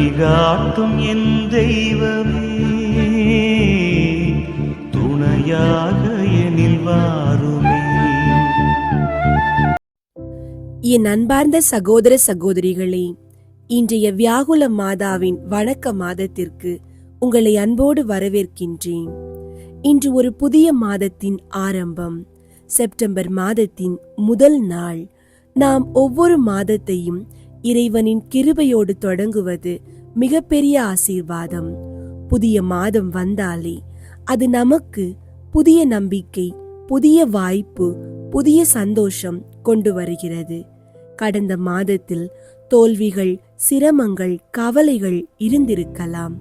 வழிகாட்டும் என் தெய்வமே, துணையாக எனில் வாருமே. என் அன்பார்ந்த சகோதர சகோதரிகளே, இன்றைய வியாகுல மாதாவின் வணக்க மாதத்திற்கு உங்களை அன்போடு வரவேற்கின்றேன். இன்று ஒரு புதிய மாதத்தின் ஆரம்பம், செப்டம்பர் மாதத்தின் முதல் நாள். நாம் ஒவ்வொரு மாதத்தையும் இறைவனின் கிருபையோடு தொடங்குவது மிகப்பெரிய ஆசீர்வாதம். புதிய மாதம் வந்தாலே அது நமக்கு புதிய நம்பிக்கை, புதிய வாய்ப்பு, புதிய சந்தோஷம் கொண்டு வருகிறது. கடந்த மாதத்தில் தோல்விகள், சிரமங்கள், கவலைகள் இருந்திருக்கலாம்.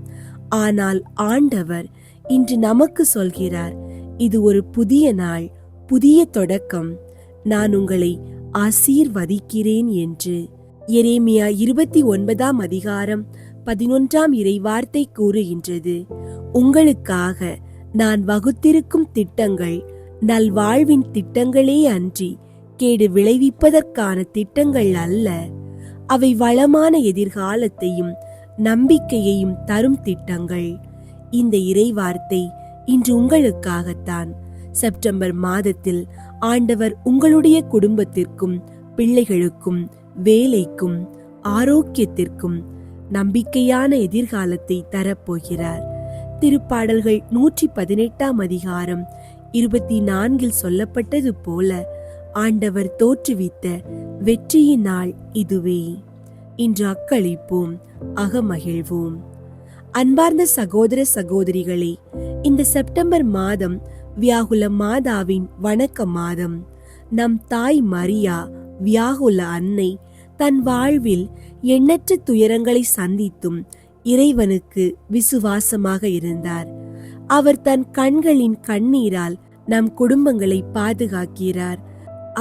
ஆனால் ஆண்டவர் இன்று நமக்கு சொல்கிறார், இது ஒரு புதிய நாள், புதிய தொடக்கம், நான் உங்களை ஆசீர்வதிக்கிறேன் என்று. எரேமியா 29 அதிகாரம் 11 இறைவார்த்தை கூறுகின்றது, உங்களுக்காக நான் வகுத்திருக்கும் திட்டங்கள் நல்வாழ்வின் திட்டங்களே அன்றி கேடு விளைவிப்பதற்கான திட்டங்கள் அல்ல. அவை வளமான எதிர்காலத்தையும் நம்பிக்கையையும் தரும் திட்டங்கள். இந்த இறைவார்த்தை இன்று உங்களுக்காகத்தான். செப்டம்பர் மாதத்தில் ஆண்டவர் உங்களுடைய குடும்பத்திற்கும், பிள்ளைகளுக்கும், வேலைக்கும், ஆரோக்கியத்திற்கும் நம்பிக்கையான எதிர்காலத்தை தரப்போகிறார். திருப்பாடல்கள் 118 அதிகாரம் 24 சொல்லப்பட்டது போல ஆண்டவர் தோற்றுவித்த வெற்றியின் நாள் இதுவே. இன்று அக்களிப்போம், அகமகிழ்வோம். அன்பார்ந்த சகோதர சகோதரிகளே, இந்த செப்டம்பர் மாதம் வியாகுல மாதாவின் வணக்க மாதம். நம் தாய் மரியா, வியாகுல அன்னை, தன் வாழ்வில் எண்ணற்ற துயரங்களை சந்தித்தும் இறைவனுக்கு விசுவாசமாக இருந்தார். அவர் தன் கண்களின் கண்ணீரால் நம் குடும்பங்களை பாதுகாக்கிறார்.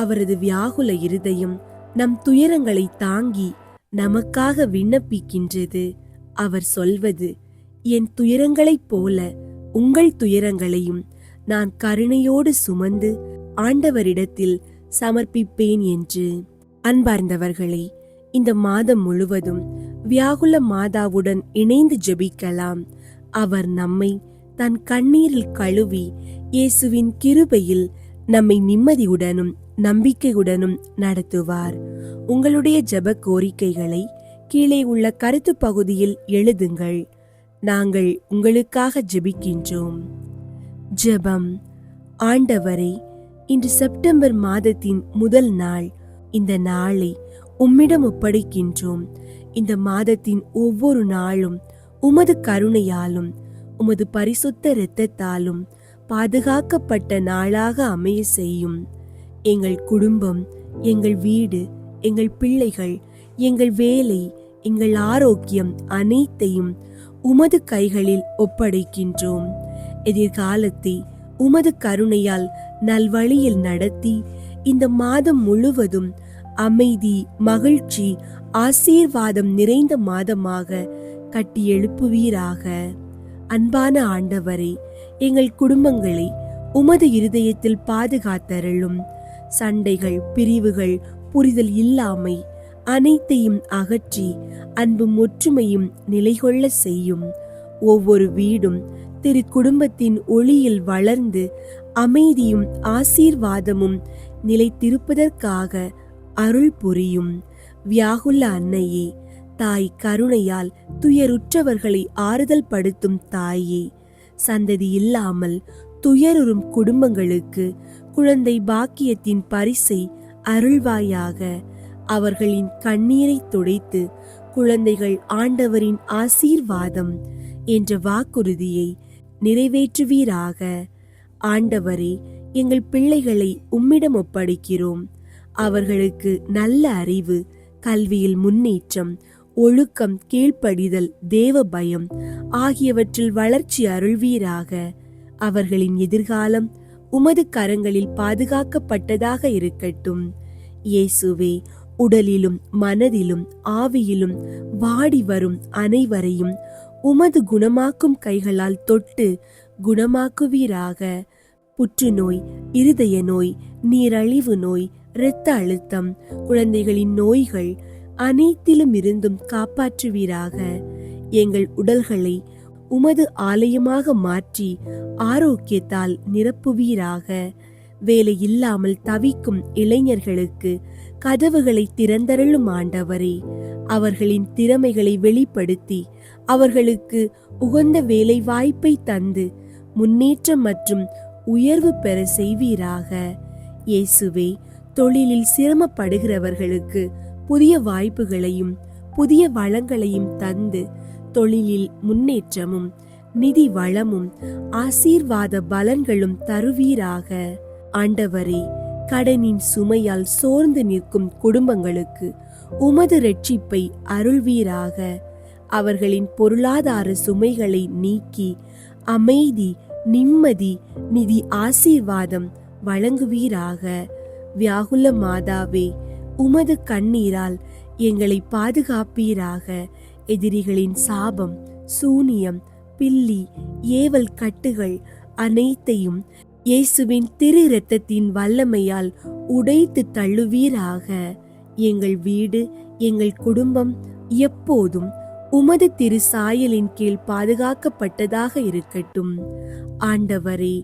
அவரது வியாகுல இருதயம் நம் துயரங்களை தாங்கி நமக்காக விண்ணப்பிக்கின்றது. அவர் சொல்வது, என் துயரங்களைப் போல உங்கள் துயரங்களையும் நான் கருணையோடு சுமந்து ஆண்டவரிடத்தில் சமர்ப்பிப்பேன் என்று. அன்பார்ந்தவர்களே, இந்த மாதம் முழுவதும் வியாகுல மாதாவுடன் இணைந்து ஜெபிக்கலாம். அவர் நம்மை தன் கண்ணீரில் கழுவி இயேசுவின் கிருபையில் நம்மை நிம்மதியுடனும் நம்பிக்கையுடனும் நடத்துவார். உங்களுடைய ஜெப கோரிக்கைகளை கீழே உள்ள கருத்து பகுதியில் எழுதுங்கள். நாங்கள் உங்களுக்காக ஜெபிக்கின்றோம். ஜெபம். ஆண்டவரே, இன்று செப்டம்பர் மாதத்தின் முதல் நாள். இந்த நாளை உம்மிடம் ஒப்படைக்கின்றோம். இந்த மாதத்தின் ஒவ்வொரு நாளும் உமது கருணையாலும் உமது பரிசுத்த இரத்தத்தாலும் பாதுகாக்கப்பட்ட நாளாக அமைய செய்யும். எங்கள் குடும்பம், எங்கள் வீடு, எங்கள் பிள்ளைகள், எங்கள் வேலை, எங்கள் ஆரோக்கியம் அனைத்தையும் உமது கைகளில் ஒப்படைக்கின்றோம். எதிர்காலத்தை உமது கருணையால் நல்வழியில் நடத்தி இந்த மாதம் முழுவதும் அமைதி, மகிழ்ச்சி, ஆசீர்வாதம் நிறைந்த மாதமாக கட்டி எழுப்புவீராக. அன்பான ஆண்டவரே, எங்கள் குடும்பங்களை உமது இருதயத்தில் பாதுகாத்தருளும். சண்டைகள், பிரிவுகள், புரிதல் இல்லாமை அனைத்தையும் அகற்றி அன்பும் ஒற்றுமையும் நிலைகொள்ள செய்யும். ஒவ்வொரு வீடும் திரு குடும்பத்தின் ஒளியில் வளர்ந்து அமைதியும் ஆசீர்வாதமும் நிலைத்திருப்பதற்காக அருள் புரியும். வியாகுல அன்னையே, தாய் கருணையால் துயருற்றவர்களை ஆறுதல் படுத்தும் தாயே, சந்ததி இல்லாமல் துயருறும் குடும்பங்களுக்கு குழந்தை பாக்கியத்தின் பரிசை அருள்வாயாக. அவர்களின் கண்ணீரை துடைத்து குழந்தைகள் ஆண்டவரின் ஆசீர்வாதம் என்ற வாக்குறுதியை நிறைவேற்றுவீராக. ஆண்டவரே, எங்கள் பிள்ளைகளை உம்மிடம் ஒப்படைக்கிறோம். அவர்களுக்கு நல்ல அறிவு, கல்வியில் முன்னேற்றம், ஒழுக்கம், கீழ்ப்படிதல், தேவ பயம் ஆகியவற்றில் வளர்ச்சி அருள்வீராக. அவர்களின் எதிர்காலம் உமது கரங்களில் பாதுகாக்கப்பட்டதாக இருக்கட்டும். இயேசுவே, உடலிலும் மனதிலும் ஆவியிலும் வாடி வரும் அனைவரையும் உமது குணமாக்கும் கைகளால் தொட்டு குணமாக்குவீராக. புற்றுநோய், இருதய நோய், நீரழிவு நோய், இரத்த அழுத்தம், குழந்தைகளின் நோய்கள் அனைத்திலும் இருந்தும் காப்பாற்றுவீராக. எங்கள் உடல்களை உமது ஆலயமாக மாற்றி ஆரோக்கியத்தால் நிரப்புவீராக. வேலை இல்லாமல் தவிக்கும் இளைஞர்களுக்கு கதவுகளை திறந்தருளும் ஆண்டவரே. அவர்களின் திறமைகளை வெளிப்படுத்தி அவர்களுக்கு உகந்த வேலை வாய்ப்பை தந்து முன்னேற்றம் மற்றும் உயர்வு பெற செய்வீராக. இயேசுவே, தொழிலில் சிரமப்படுகிறவர்களுக்கு புதிய வாய்ப்புகளையும் புதிய வளங்களையும் தந்து தொழிலில் முன்னேற்றமும் நிதி வளமும் ஆசீர்வாத பலன்களும் தருவீராக. ஆண்டவரே, கடனின் சுமையால் சோர்ந்து நிற்கும் குடும்பங்களுக்கு உமது இரட்சிப்பை அருள்வீராக. அவர்களின் பொருளாதார சுமைகளை நீக்கி அமைதி, நிம்மதி, நிதி ஆசீர்வாதம் வழங்குவீராக. வியாகுல மாதாவே, உமது கண்ணீரால் எங்களை பாதுகாப்பீராக. எதிரிகளின் சாபம், சூனியம், பில்லி, ஏவல் கட்டுகள் அனைத்தையும் இயேசுவின் திரு இரத்தத்தின் வல்லமையால் உடைத்து தள்ளுவீராக. எங்கள் வீடு, எங்கள் குடும்பம் எப்போதும் உமது திரு சாயலின் கீழ் பாதுகாக்கப்பட்டதாக இருக்கட்டும். ஆண்டவரே,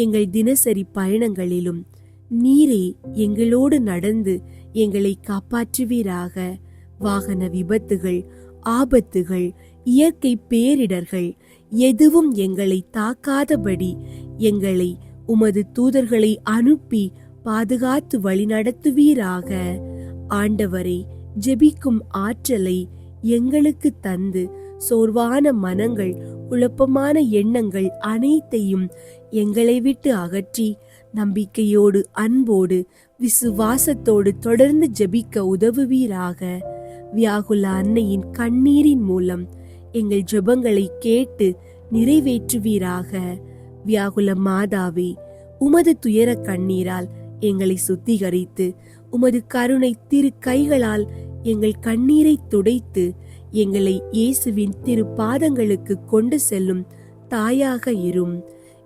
எங்கள் தினசரி பயணங்களிலும் நீரே எங்களோடு நடந்து எங்களை காப்பாற்றுவீராக. வாகன விபத்துகள், ஆபத்துகள், இயற்கை பேரிடர்கள் எதுவும் எங்களை தாக்காதபடி எங்களை உமது தூதர்களை அனுப்பி பாதுகாத்து வழிநடத்துவீராக. ஆண்டவரே, ஜெபிக்கும் ஆற்றலை எங்களுக்கு தந்து சோர்வான மனங்கள், குழப்பமான எண்ணங்கள் அனைத்தையும் எங்களை விட்டு அகற்றி நம்பிக்கையோடு, அன்போடு, விசுவாசத்தோடு தொடர்ந்து ஜெபிக்க உதவுவீராக. வியாகுல அன்னையின் கண்ணீரின் மூலம் எங்கள் ஜெபங்களை கேட்டு நிறைவேற்றுவீராக. வியாகுல மாதாவே, உமது துயர கண்ணீரால் எங்களை சுத்திகரித்து உமது கருணை திரு கைகளால் எங்கள் கண்ணீரை துடைத்து எங்களை இயேசுவின் திரு பாதங்களுக்கு கொண்டு செல்லும் தாயாக இரும்.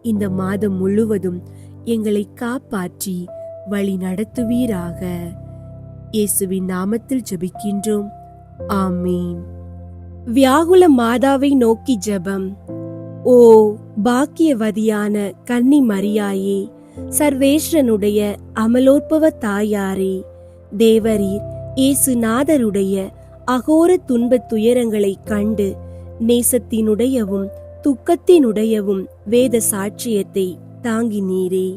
இந்த மாதம் முழுவதும் எங்களை காப்பாற்றி வழி நடத்துவீராக. இயேசுவின் நாமத்தில் ஜெபிக்கின்றோம். ஆமீன். வியாகுல மாதாவை நோக்கி ஜெபம். ஓ பாக்கியவதியான கன்னி மரியாயே, சர்வேஸ்வரனுடைய அமலோற்பவ தாயாரே, தேவரீர் இயேசுநாதருடைய அகோர துன்பத் துயரங்களை கண்டு நேசத்தினுடையவும் துக்கத்தினுடையவும் வேத சாட்சியத்தை தாங்கினீரே.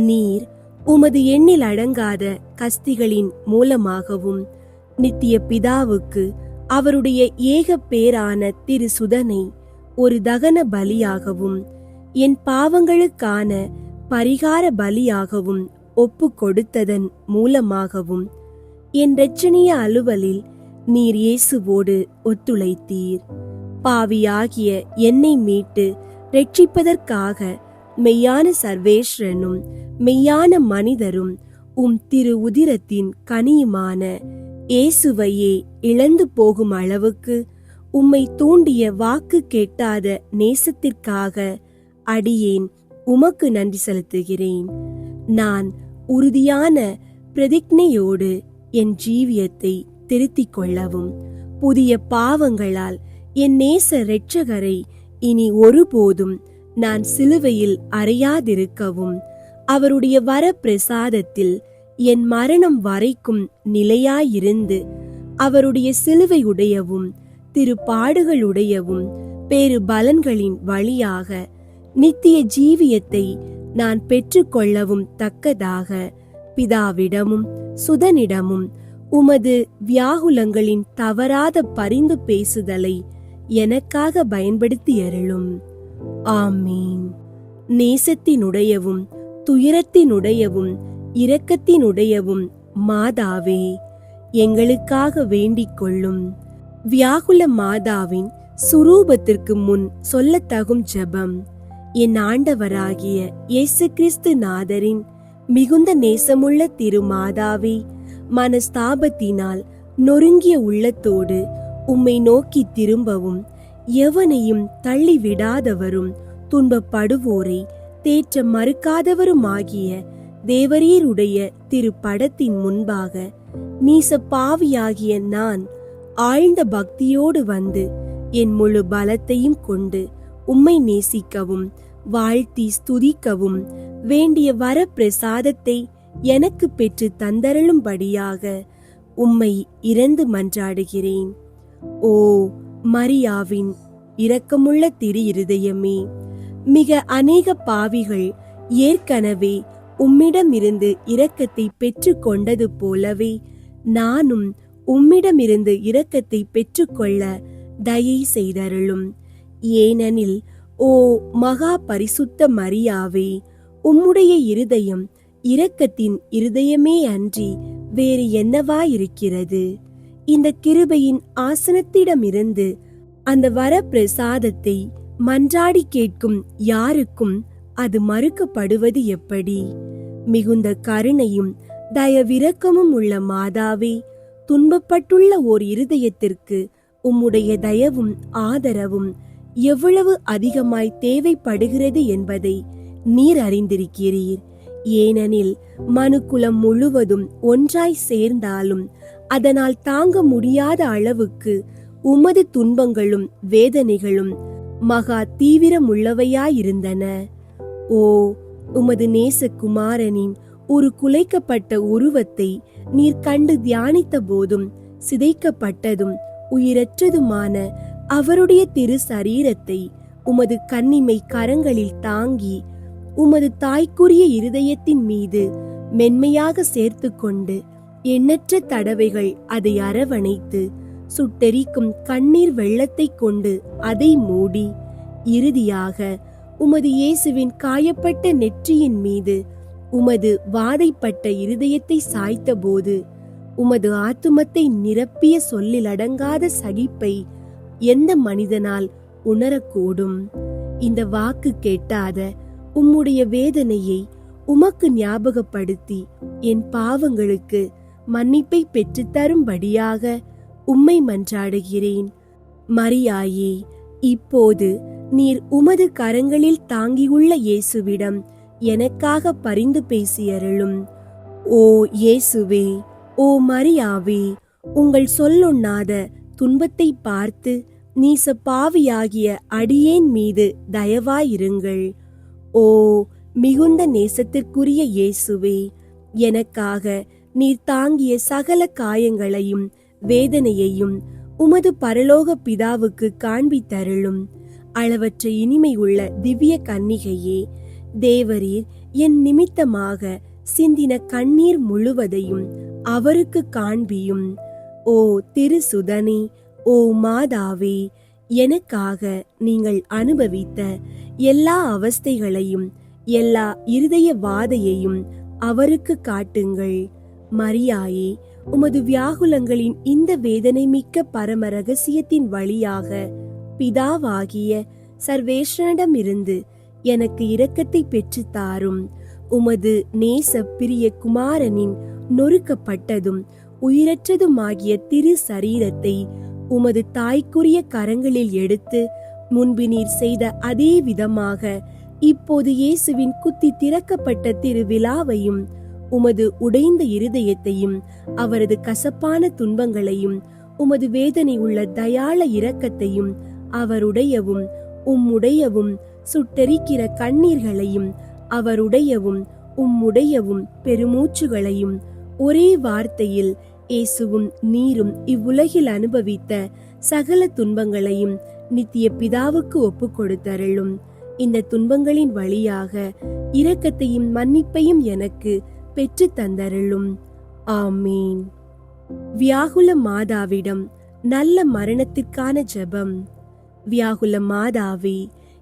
நீர் உமது எண்ணில் அடங்காத கஸ்திகளின் மூலமாகவும் நித்திய பிதாவுக்கு அவருடைய ஏக பேரான திரு சுதனை ஒரு தகன பலியாகவும் என் பாவங்களுக்கான பரிகார பலியாகவும் ஒப்பு கொடுத்ததன் மூலமாகவும் என் இரட்சணிய அலுவலில் நீர் இயேசுவோடு ஒத்துழைத்தீர். பாவியாகிய என்னை மீட்டு ரட்சிப்பதற்காக மெய்யான சர்வேஸ்வரனும் மெய்யான மனிதரும் திரு உதிரத்தின் கனியுமான இயேசுவையே இழந்து போகும் அளவுக்கு உம்மை தூண்டிய வாக்கு கேட்டாத நேசத்திற்காக அடியேன் உமக்கு நன்றி செலுத்துகிறேன். நான் உறுதியான பிரதிஜ்ஞையோடு என் ஜீவியத்தை திருத்திக் கொள்ளவும் புதிய பாவங்களால் என் நேச இரட்சகரை இனி ஒருபோதும் நான் சிலுவையில் அறையாதிருக்கவும் அவருடைய வரப்பிரசாதத்தில் என் மரணம் வரைக்கும் நிலையாயிருந்து அவருடைய சிலுவையுடையவும் திருப்பாடுகளுடையவும் பேறு பலன்களின் வழியாக நித்திய ஜீவியத்தை நான் பெற்றுக்கொள்ளவும் தக்கதாக பிதாவிடமும் சுதனிடமும் உமது வியாகுலங்களின் தவறாத பரிந்து பேசுதலை எனக்காக பயன்படுத்தி அருளும். ஆமீன். நேசத்தினுடையவும் துயரத்தினுடையவும் இரக்கத்தினுடையவும் மாதாவே, எங்களுக்காக வேண்டிக் கொள்ளும். வியாகுல மாதாவின் சுரூபத்திற்கு முன் சொல்லத்தகும் ஜெபம். என் ஆண்டவராகிய இயேசு கிறிஸ்து நாதரின் மிகுந்த நேசமுள்ள திருமாதாவே, மனஸ்தாபத்தினால் நொறுங்கிய உள்ளத்தோடு உம்மை நோக்கி திரும்பவும் எவனையும் தள்ளிவிடாதவரும் துன்பப்படுவோரை தேற்ற மறுக்காதவருமாகிய தேவரீருடைய திருப்படத்தின் முன்பாக நீச பாவியாகிய நான் ஆழ்ந்த பக்தியோடு வந்து என் முழு பலத்தையும் கொண்டு உம்மை நேசிக்கவும் வாழ்த்தி ஸ்துதிக்கவும் வேண்டிய வர பிரசாதத்தை எனக்கு பெற்று தந்தருளும்படியாக உம்மை இறந்து மன்றாடுகிறேன். ஓ மரியாவின் இரக்கமுள்ள திரு இருதயமே, மிக அநேக பாவிகள் ஏற்கனவே உம்மிடமிருந்து இரக்கத்தை பெற்று கொண்டது போலவே நானும் உம்மிடமிருந்து இரக்கத்தை பெற்றுக்கொள்ள தயை செய்தருளும். ஏனெனில் ஓ மகா பரிசுத்த மரியாவே, உம்முடைய இருதயம் இரக்கத்தின் இருதயமே அன்றி வேறு என்னவாயிருக்கிறது? இந்த கிருபையின் ஆசனத்திடமிருந்து அந்த வர பிரசாதத்தை மன்றாடி கேட்கும் யாருக்கும் அது மறுக்கப்படுவது எப்படி? மிகுந்த கருணையும் தயவிரக்கமும் உள்ள மாதாவே, துன்பப்பட்டுள்ள ஓர் இருதயத்திற்கு உம்முடைய தயவும் ஆதரவும் எவ்வளவு அதிகமாய் தேவைப்படுகிறது என்பதை நீர் அறிந்திருக்கிறீர். ஏனெனில் மனுக்குலம் முழுவதும் ஒன்றாய் சேர்ந்தாலும் அதனால் தாங்க முடியாத அளவுக்கு உமது துன்பங்களும் வேதனைகளும் மகா தீவிரமுள்ளவையாயிருந்தன. ஓ உமது நேசகுமாரனின் ஒரு குலைக்கப்பட்ட உருவத்தை நீர் கண்டு தியானித்த போதும் சிதைக்கப்பட்டதும் உயிரற்றதுமான அவருடைய திரு சரீரத்தை உமது கன்னிமை கரங்களில் தாங்கி உமது தாய்க்குரிய இருதயத்தின் மீது மென்மையாக சேர்த்து கொண்டு எண்ணற்ற தடவைகள் அதை அரவணைத்து சுட்டெரிக்கும் கண்ணீர் வெள்ளத்தை கொண்டு அதை மூடி இறுதியாக உமது இயேசுவின் காயப்பட்ட நெற்றியின் மீது உமது வாதைப்பட்ட இருதயத்தை சாய்த்த போது உமது ஆத்துமத்தை நிரப்பிய சொல்லில் அடங்காத சகிப்பை எந்த மனிதனால் உணரக்கூடும்? இந்த வாக்கு கேட்டாத உம்முடைய வேதனையை உமக்கு ஞாபகப்படுத்தி என் பாவங்களுக்கு மன்னிப்பை பெற்றுத்தரும்படியாக உம்மை மன்றாடுகிறேன். மரியாயே, இப்போது நீர் உமது கரங்களில் தாங்கியுள்ள இயேசுவிடம் எனக்காக பரிந்து பேசியருளும். ஓ இயேசுவே, ஓ மரியாவே, உங்கள் சொல்லொண்ணாத துன்பத்தை பார்த்து நீச பாவியாகிய அடியேன் மீது தயவாயிருங்கள். ஓ மிகுந்த நேசத்திற்குரிய இயேசுவே, எனக்காக நீர் தாங்கிய சகல காயங்களையும் வேதனையையும் உமது பரலோக பிதாவுக்கு காண்பித்தருளும். அளவற்ற இனிமை உள்ள திவ்ய கன்னிகையே, தேவரீர் என் நிமித்தமாக சிந்தின கண்ணீர் முழுவதையும் அவருக்கு காண்பியும். ஓ திருசுதனே, ஓ மாதாவே, எனக்காக நீங்கள் அனுபவித்த எல்லா அவஸ்தைகளையும் எல்லா இருதய வாதையையும் அவருக்கு காட்டுங்கள். மரியாயே, உமது வியாகுலங்களின் இந்த வேதனை மிக்க பரம ரகசியத்தின் வழியாக பிதாவாகிய சர்வேஸ்வரனிடமிருந்து எனக்கு இரக்கத்தை பெற்று தாரும். உமது நேச பிரிய குமாரனின் நொறுக்கப்பட்டதும் உயிரற்றதுமாகிய திரு சரீரத்தை உமது தாய்க்குரிய கரங்களில் எடுத்து முன்பு நீர் செய்த அதே விதமாக இப்போது இயேசுவின் குத்தி திறக்கப்பட்ட திருவிழாவையும் உமது உடைந்த இருதயத்தையும் அவரது கசப்பான துன்பங்களையும் உமது வேதனை உள்ள தயாள இரக்கத்தையும் அவருடையவும் உம்முடையவும் சுட்டெரிக்கிற கண்ணீர்களையும் அவருடையவும் உம்முடையவும் பெருமூச்சுகளையும் ஒரே வார்த்தையில் இயேசுவும் நீரும் இவ்வுலகில் அனுபவித்த சகல துன்பங்களையும் நித்திய பிதாவுக்கு ஒப்பு கொடுத்தருளும். இந்த துன்பங்களின் வழியாக இரக்கத்தையும் மன்னிப்பையும் எனக்கு பெற்று தந்தருளும். ஆமீன். வியாகுல மாதாவிடம் நல்ல மரணத்திற்கான ஜெபம். வியாகுல மாதாவே,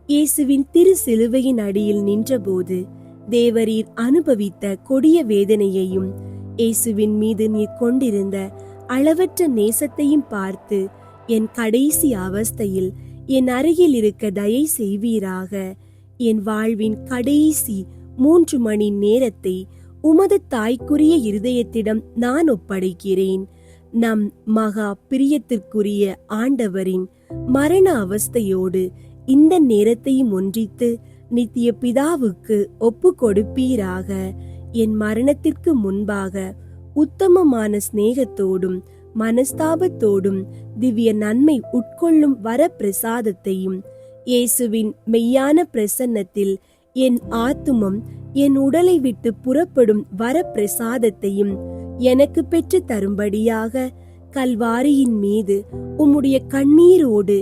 இயேசுவின் திரு சிலுவையின் அடியில் நின்றபோது தேவரீர் அனுபவித்த கொடிய வேதனையையும் இயேசுவின் மீது நீர் கொண்டிருந்த அளவற்ற நேசத்தையும் பார்த்து என் கடைசி அவஸ்தையில் என் அருகில் இருக்க தயை செய்வீராக. என் வாழ்வின் கடைசி 3 மணி நேரத்தை உமது தாய்க்குரிய இருதயத்திடம் நான் ஒப்படைக்கிறேன். நம் மகா பிரியத்திற்குரிய ஆண்டவரின் மரண அவஸ்தையோடு இந்த நேரத்தையும் ஒன்றித்து நித்திய பிதாவுக்கு ஒப்பு கொடுப்பீராக. என் மரணத்திற்கு முன்பாக உத்தமமான சிநேகத்தோடும் மனஸ்தாபத்தோடும் திவ்ய நன்மை உட்கொள்ளும் வரப்பிரசாதத்தையும், இயேசுவின் மெய்யான பிரசன்னத்தில் என் ஆத்துமம் என் உடலை விட்டு புறப்படும் வரப்பிரசாதத்தையும் எனக்கு பெற்று தரும்படியாக கல்வாரியின் மீது உம்முடைய கண்ணீரோடு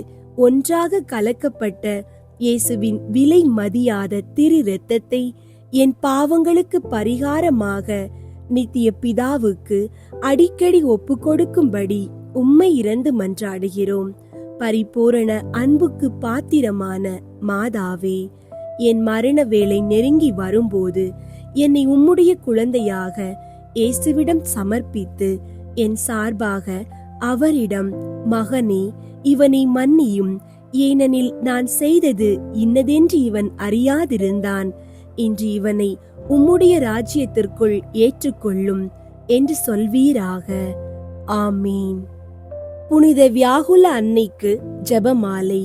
ஒன்றாக கலக்கப்பட்ட இயேசுவின் விலை மதியாத திரு இரத்தத்தை என் பாவங்களுக்கு பரிகாரமாக நித்திய பிதாவுக்கு அடிக்கடி ஒப்பு கொடுக்கும்படி உம்மை இறந்து மன்றாடுகிறோம். பரிபூரண அன்புக்கு பாத்திரமான மாதாவே, என் மரண வேளை நெருங்கி வரும்போது என்னை உம்முடைய குழந்தையாக இயேசுவிடம் சமர்ப்பித்து என் சார்பாக அவரிடம், மகனே, இவனை மன்னியும், ஏனெனில் நான் செய்தது இன்னதென்று இவன் அறியாதிருந்தான், இன்று இவனை உம்முடைய ராஜ்யத்திற்குள் ஏற்றுக்கொள்ளும் என்று சொல்வீராக. ஆமீன். புனித வியாகுல அன்னைக்கு ஜெபமாலை.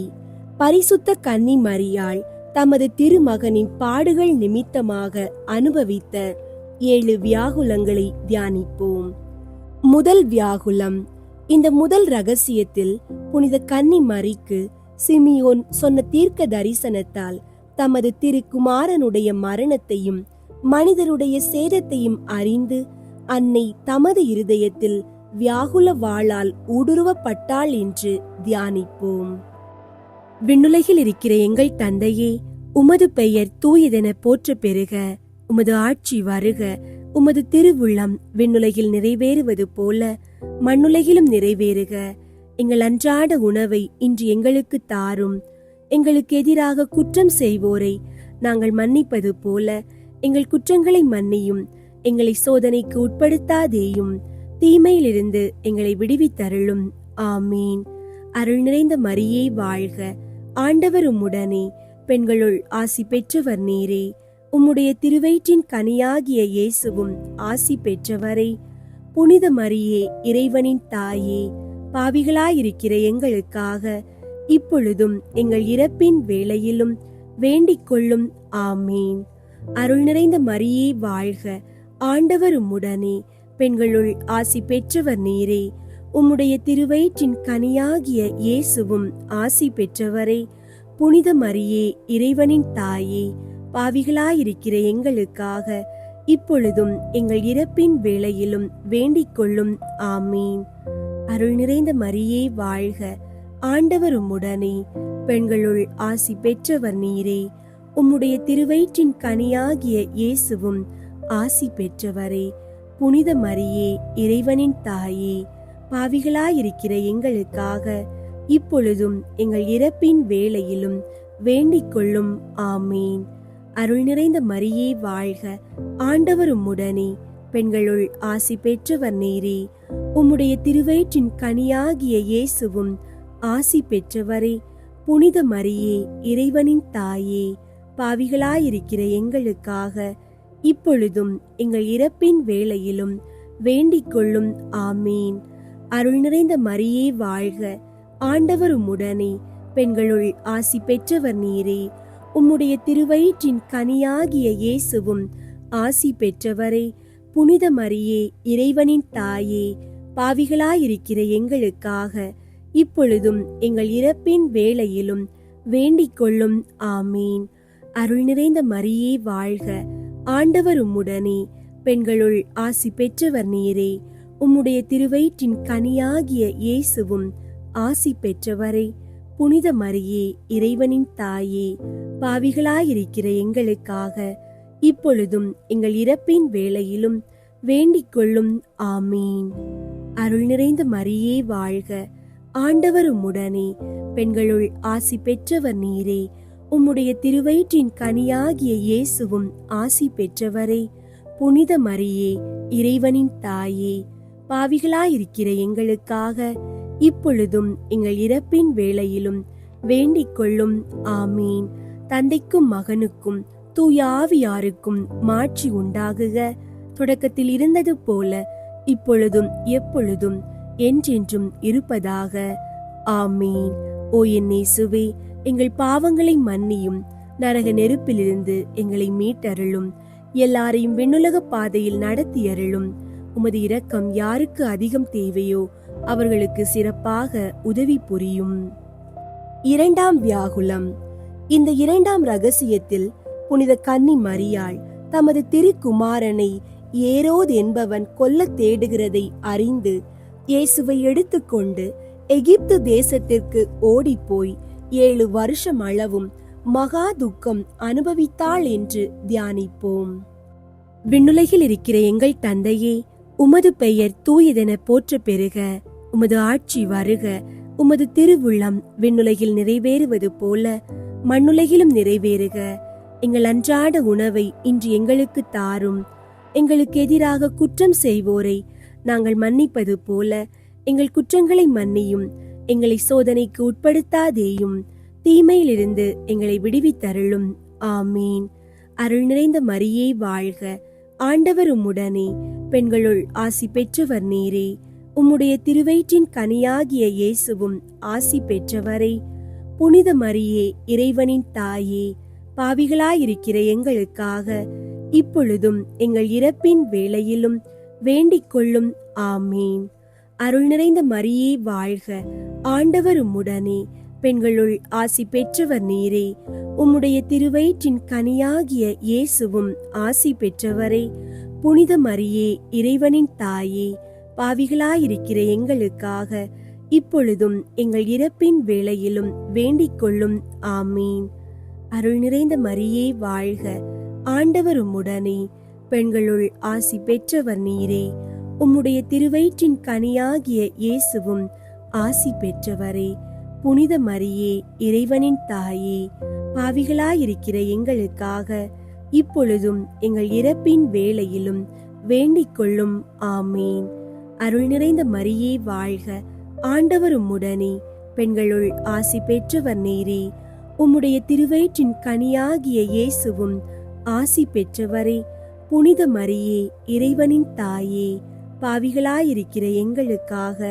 பரிசுத்த கன்னி மரியாள் தமது திருமகனின் பாடுகள் நிமித்தமாக அனுபவித்த 7 வியாகுலங்களை தியானிப்போம். முதல் வியாகுலம். இந்த முதல் ரகசியத்தில் புனித கன்னி மரிக்கு சிமியோன் சொன்ன தீர்க்க தரிசனத்தால் தமது திருக்குமாரனுடைய மரணத்தையும் மனிதருடைய சேதத்தையும் அறிந்து அன்னை தமது இருதயத்தில் வியாகுல வாளால் ஊடுருவப்பட்டாள் என்று தியானிப்போம். விண்ணுலகில் இருக்கிற எங்கள் தந்தையே, உமது பெயர் தூயதென போற்ற பெறுக. உமது ஆட்சி வருக. உமது திருவுள்ளம் விண்ணுலகில் நிறைவேறுவது போல மண்ணுலகிலும் நிறைவேறுக. எங்கள் அன்றாட உணவை இன்று எங்களுக்கு தாரும். எங்களுக்கு எதிராக குற்றம் செய்வோரை நாங்கள் மன்னிப்பது போல எங்கள் குற்றங்களை மன்னியும். எங்களை சோதனைக்கு உட்படுத்தாதேயும், தீமையிலிருந்து எங்களை விடுவித்தருளும். ஆமீன். அருள் நிறைந்த மரியே வாழ்க. ஆண்டவர் உம்முடனே, பெண்களுள் ஆசி பெற்றவர் நீரே. உம்முடைய திருவயிற்றின் கனியாகிய இயேசுவும் ஆசி பெற்றவரே. புனித மரியே, இறைவனின் தாயே, பாவிகளாயிருக்கிற எங்களுக்காக இப்பொழுதும் எங்கள் இறப்பின் வேளையிலும் வேண்டிக் கொள்ளும். ஆமீன். அருள் நிறைந்த மரியே வாழ்க. ஆண்டவர் உம்முடனே, பெண்களுள் ஆசி பெற்றவர் நீரே. உம்முடைய திருவயிற்றின் கனியாகிய இயேசுவும் ஆசி பெற்றவரே. புனித மரியே, இறைவனின் தாயே, பாவிகளாயிருக்கிற எங்களுக்காக இப்பொழுதும் எங்கள் இறப்பின் வேளையிலும் வேண்டிக் கொள்ளும். ஆமீன். அருள் நிறைந்த மரியே வாழ்க. ஆண்டவர் உம்முடனே, பெண்களுள் ஆசி பெற்றவர் நீரே. உம்முடைய திருவயிற்றின் கனியாகிய இயேசுவும் ஆசி பெற்றவரே. புனித மரியே, இறைவனின் தாயே, பாவிகளாயிருக்கிற எங்களுக்காக இப்பொழுதும் எங்கள் இறப்பின் வேளையிலும் வேண்டிக் கொள்ளும். ஆமீன். அருள் நிறைந்த மரியே வாழ்க. ஆண்டவர் உம்முடனே, பெண்களுள் ஆசி பெற்றவர் நீரே. உம்முடைய திருவயிற்றின் கனியாகிய இயேசுவும் ஆசி பெற்றவரே. புனித மரியே, இறைவனின் தாயே, பாவிகளாயிருக்கிற எங்களுக்காக இப்பொழுதும் எங்கள் இறப்பின் வேளையிலும் வேண்டிக் கொள்ளும். ஆமீன். அருள் நிறைந்த மரியே வாழ்க. ஆண்டவர் உம்முடனே, பெண்களுள் ஆசி பெற்றவர் நீரே. உம்முடைய திருவயிற்றின் கனியாகிய இயேசுவும் ஆசி பெற்றவரே. புனித மரியே, இறைவனின் தாயே, பாவிகளாயிருக்கிற எங்களுக்காக இப்பொழுதும் எங்கள் இறப்பின் வேளையிலும் வேண்டிக் கொள்ளும். ஆமீன். அருள் நிறைந்த மரியே வாழ்க. ஆண்டவர் உம்முடனே, பெண்களுள் ஆசி பெற்றவர் நீரே. உம்முடைய திருவயிற்றின் கனியாகிய இயேசுவும் ஆசி பெற்றவரே. புனித மரியே, இறைவனின் தாயே, பாவிகளாயிருக்கிற எங்களுக்காக இப்பொழுதும் எங்கள் இறப்பின் வேளையிலும் வேண்டிக் கொள்ளும். ஆமீன். அருள் நிறைந்த மரியே வாழ்க. ஆண்டவர் உம்முடனே, பெண்களுள் ஆசி பெற்றவர் நீரே. உம்முடைய திருவயிற்றின் கனியாகிய இயேசுவும் ஆசி பெற்றவரே. புனித மரியே, இறைவனின் தாயே, பாவிகளாயிருக்கிற எங்களுக்காக இப்பொழுதும் எங்கள் இறப்பின் வேளையிலும் வேண்டிக் கொள்ளும். ஆமீன். தந்தைக்கும் மகனுக்கும் தூய ஆவியாருக்கும் மாட்சி உண்டாகுக. தொடக்கத்தில் இருந்தது போல இப்பொழுதும் எப்பொழுதும் என்றென்றும் இருப்பதாக. ஆமீன். ஓ என் இயேசுவே, எங்கள் பாவங்களை மன்னியும், நரக நெருப்பிலிருந்து எங்களை மீட்டருளும், எல்லாரையும் விண்ணுலக பாதையில் நடத்தியருளும். உமது இரக்கம் யாருக்கு அதிகம் தேவையோ அவர்களுக்கு சிறப்பாக உதவி புரியும். இரண்டாம் வியாகுலம். இந்த இரண்டாம் ரகசியத்தில் புனித கன்னி மரியாள் தமது திருக்குமாரனை ஏரோது என்பவன் கொல்ல தேடுகிறதை அறிந்து இயேசுவை எடுத்துக்கொண்டு எகிப்து தேசத்திற்கு ஓடிப்போய் 7 வருஷம் அளவும் மகா துக்கம் அனுபவித்தாள் என்று தியானிப்போம். விண்ணுலகில் இருக்கிற எங்கள் தந்தையே, உமது பெயர் தூயதென போற்ற பெறுக. உமது ஆட்சி வருக. உமது திருவுள்ளம் விண்ணுலகில் நிறைவேறுவது போல மண்ணுலகிலும் நிறைவேறுக. எங்கள் அன்றாட உணவை இன்று எங்களுக்கு தாரும். எங்களுக்கு எதிராக குற்றம் செய்வோரை நாங்கள் மன்னிப்பது போல எங்கள் குற்றங்களை மன்னியும். எங்களை சோதனைக்கு உட்படுத்தாதேயும், தீமையிலிருந்து எங்களை விடுவித்தருளும். ஆமீன். அருள் நிறைந்த மரியே வாழ்க. ஆண்டவர் உம்முடனே, பெண்களுள் ஆசி பெற்றவர் நீரே. உம்முடைய திருவயிற்றின் கனியாகிய இயேசுவும் ஆசி பெற்றவரே. புனித மரியே, இறைவனின் தாயே, பாவிகளாயிருக்கிற எங்களுக்காக இப்பொழுதும் எங்கள் இறப்பின் வேளையிலும் வேண்டிக் கொள்ளும். ஆமீன். அருள் நிறைந்த மரியே வாழ்க. ஆண்டவர் உம்முடனே, பெண்களுள் ஆசி பெற்றவர் நீரே. உம்முடைய திருவயிற்றின் கனியாகிய இயேசுவும் ஆசி பெற்றவரே. புனித மரியே, இறைவனின் தாயே, பாவிகளாயிருக்கிற எங்களுக்காக இப்பொழுதும் எங்கள் இறப்பின் வேளையிலும் வேண்டிக் கொள்ளும். ஆமீன். அருள் நிறைந்த மரியே வாழ்க. ஆண்டவர் உம்முடனே, பெண்களுள் ஆசி பெற்றவர் நீரே. உம்முடைய திருவயிற்றின் கனியாகிய இயேசுவும் ஆசி பெற்றவரே. புனித மரியே, இறைவனின் தாயே, பாவிகளாயிருக்கிற எங்களுக்காக இப்பொழுதும் எங்கள் இறப்பின் வேளையிலும் வேண்டிக் கொள்ளும். ஆமீன். அருள் நிறைந்த மரியே வாழ்க. ஆண்டவர் உம்முடனே, பெண்களுள் ஆசி பெற்றவர் நீரே. உம்முடைய திருவயிற்றின் கனியாகிய இயேசுவும் ஆசி பெற்றவரே. புனித மரியே, இறைவனின் தாயே, பாவிகளாயிருக்கிற எங்களுக்காக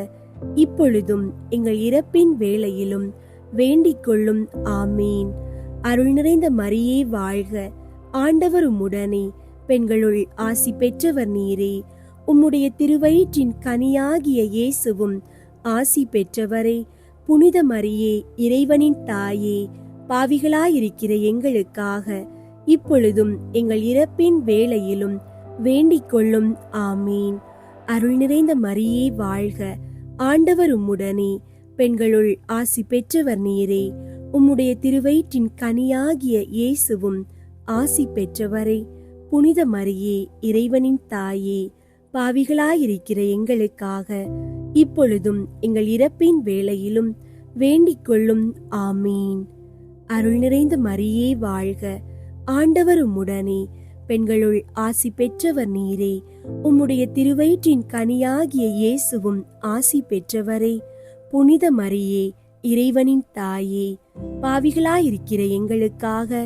இப்பொழுதும் எங்கள் இறப்பின் வேளையிலும் வேண்டிக் கொள்ளும். ஆமீன். அருள் நிறைந்த மரியே வாழ்க. ஆண்டவர் உம்முடனே, பெண்களுள் ஆசி பெற்றவர் நீரே. உம்முடைய திருவயிற்றின் கனியாகிய இயேசுவும் ஆசி பெற்றவரே. புனித மரியே, இறைவனின் தாயே, பாவிகளாயிருக்கிற எங்களுக்காக இப்பொழுதும் எங்கள் இறப்பின் வேளையிலும் வேண்டிக் கொள்ளும். ஆமீன். அருள் நிறைந்த மரியே வாழ்க. ஆண்டவர் உம்முடனே, பெண்களுள் ஆசி பெற்றவர் நீரே. உம்முடைய திருவயிற்றின் கனியாகிய இயேசுவும் ஆசி பெற்றவரே. புனித மரியே, இறைவனின் தாயே, பாவிகளாயிருக்கிற எங்களுக்காக இப்பொழுதும் எங்கள் இறப்பின் வேளையிலும் வேண்டிக் கொள்ளும். ஆமீன். அருள் நிறைந்த மரியே வாழ்க. ஆண்டவர் உம்முடனே, பெண்களுள் ஆசி பெற்றவர் நீரே. உம்முடைய திருவயிற்றின் கனியாகிய இயேசுவும் ஆசி பெற்றவரே. புனித மரியே, இறைவனின் தாயே, பாவிகளாயிருக்கிற எங்களுக்காக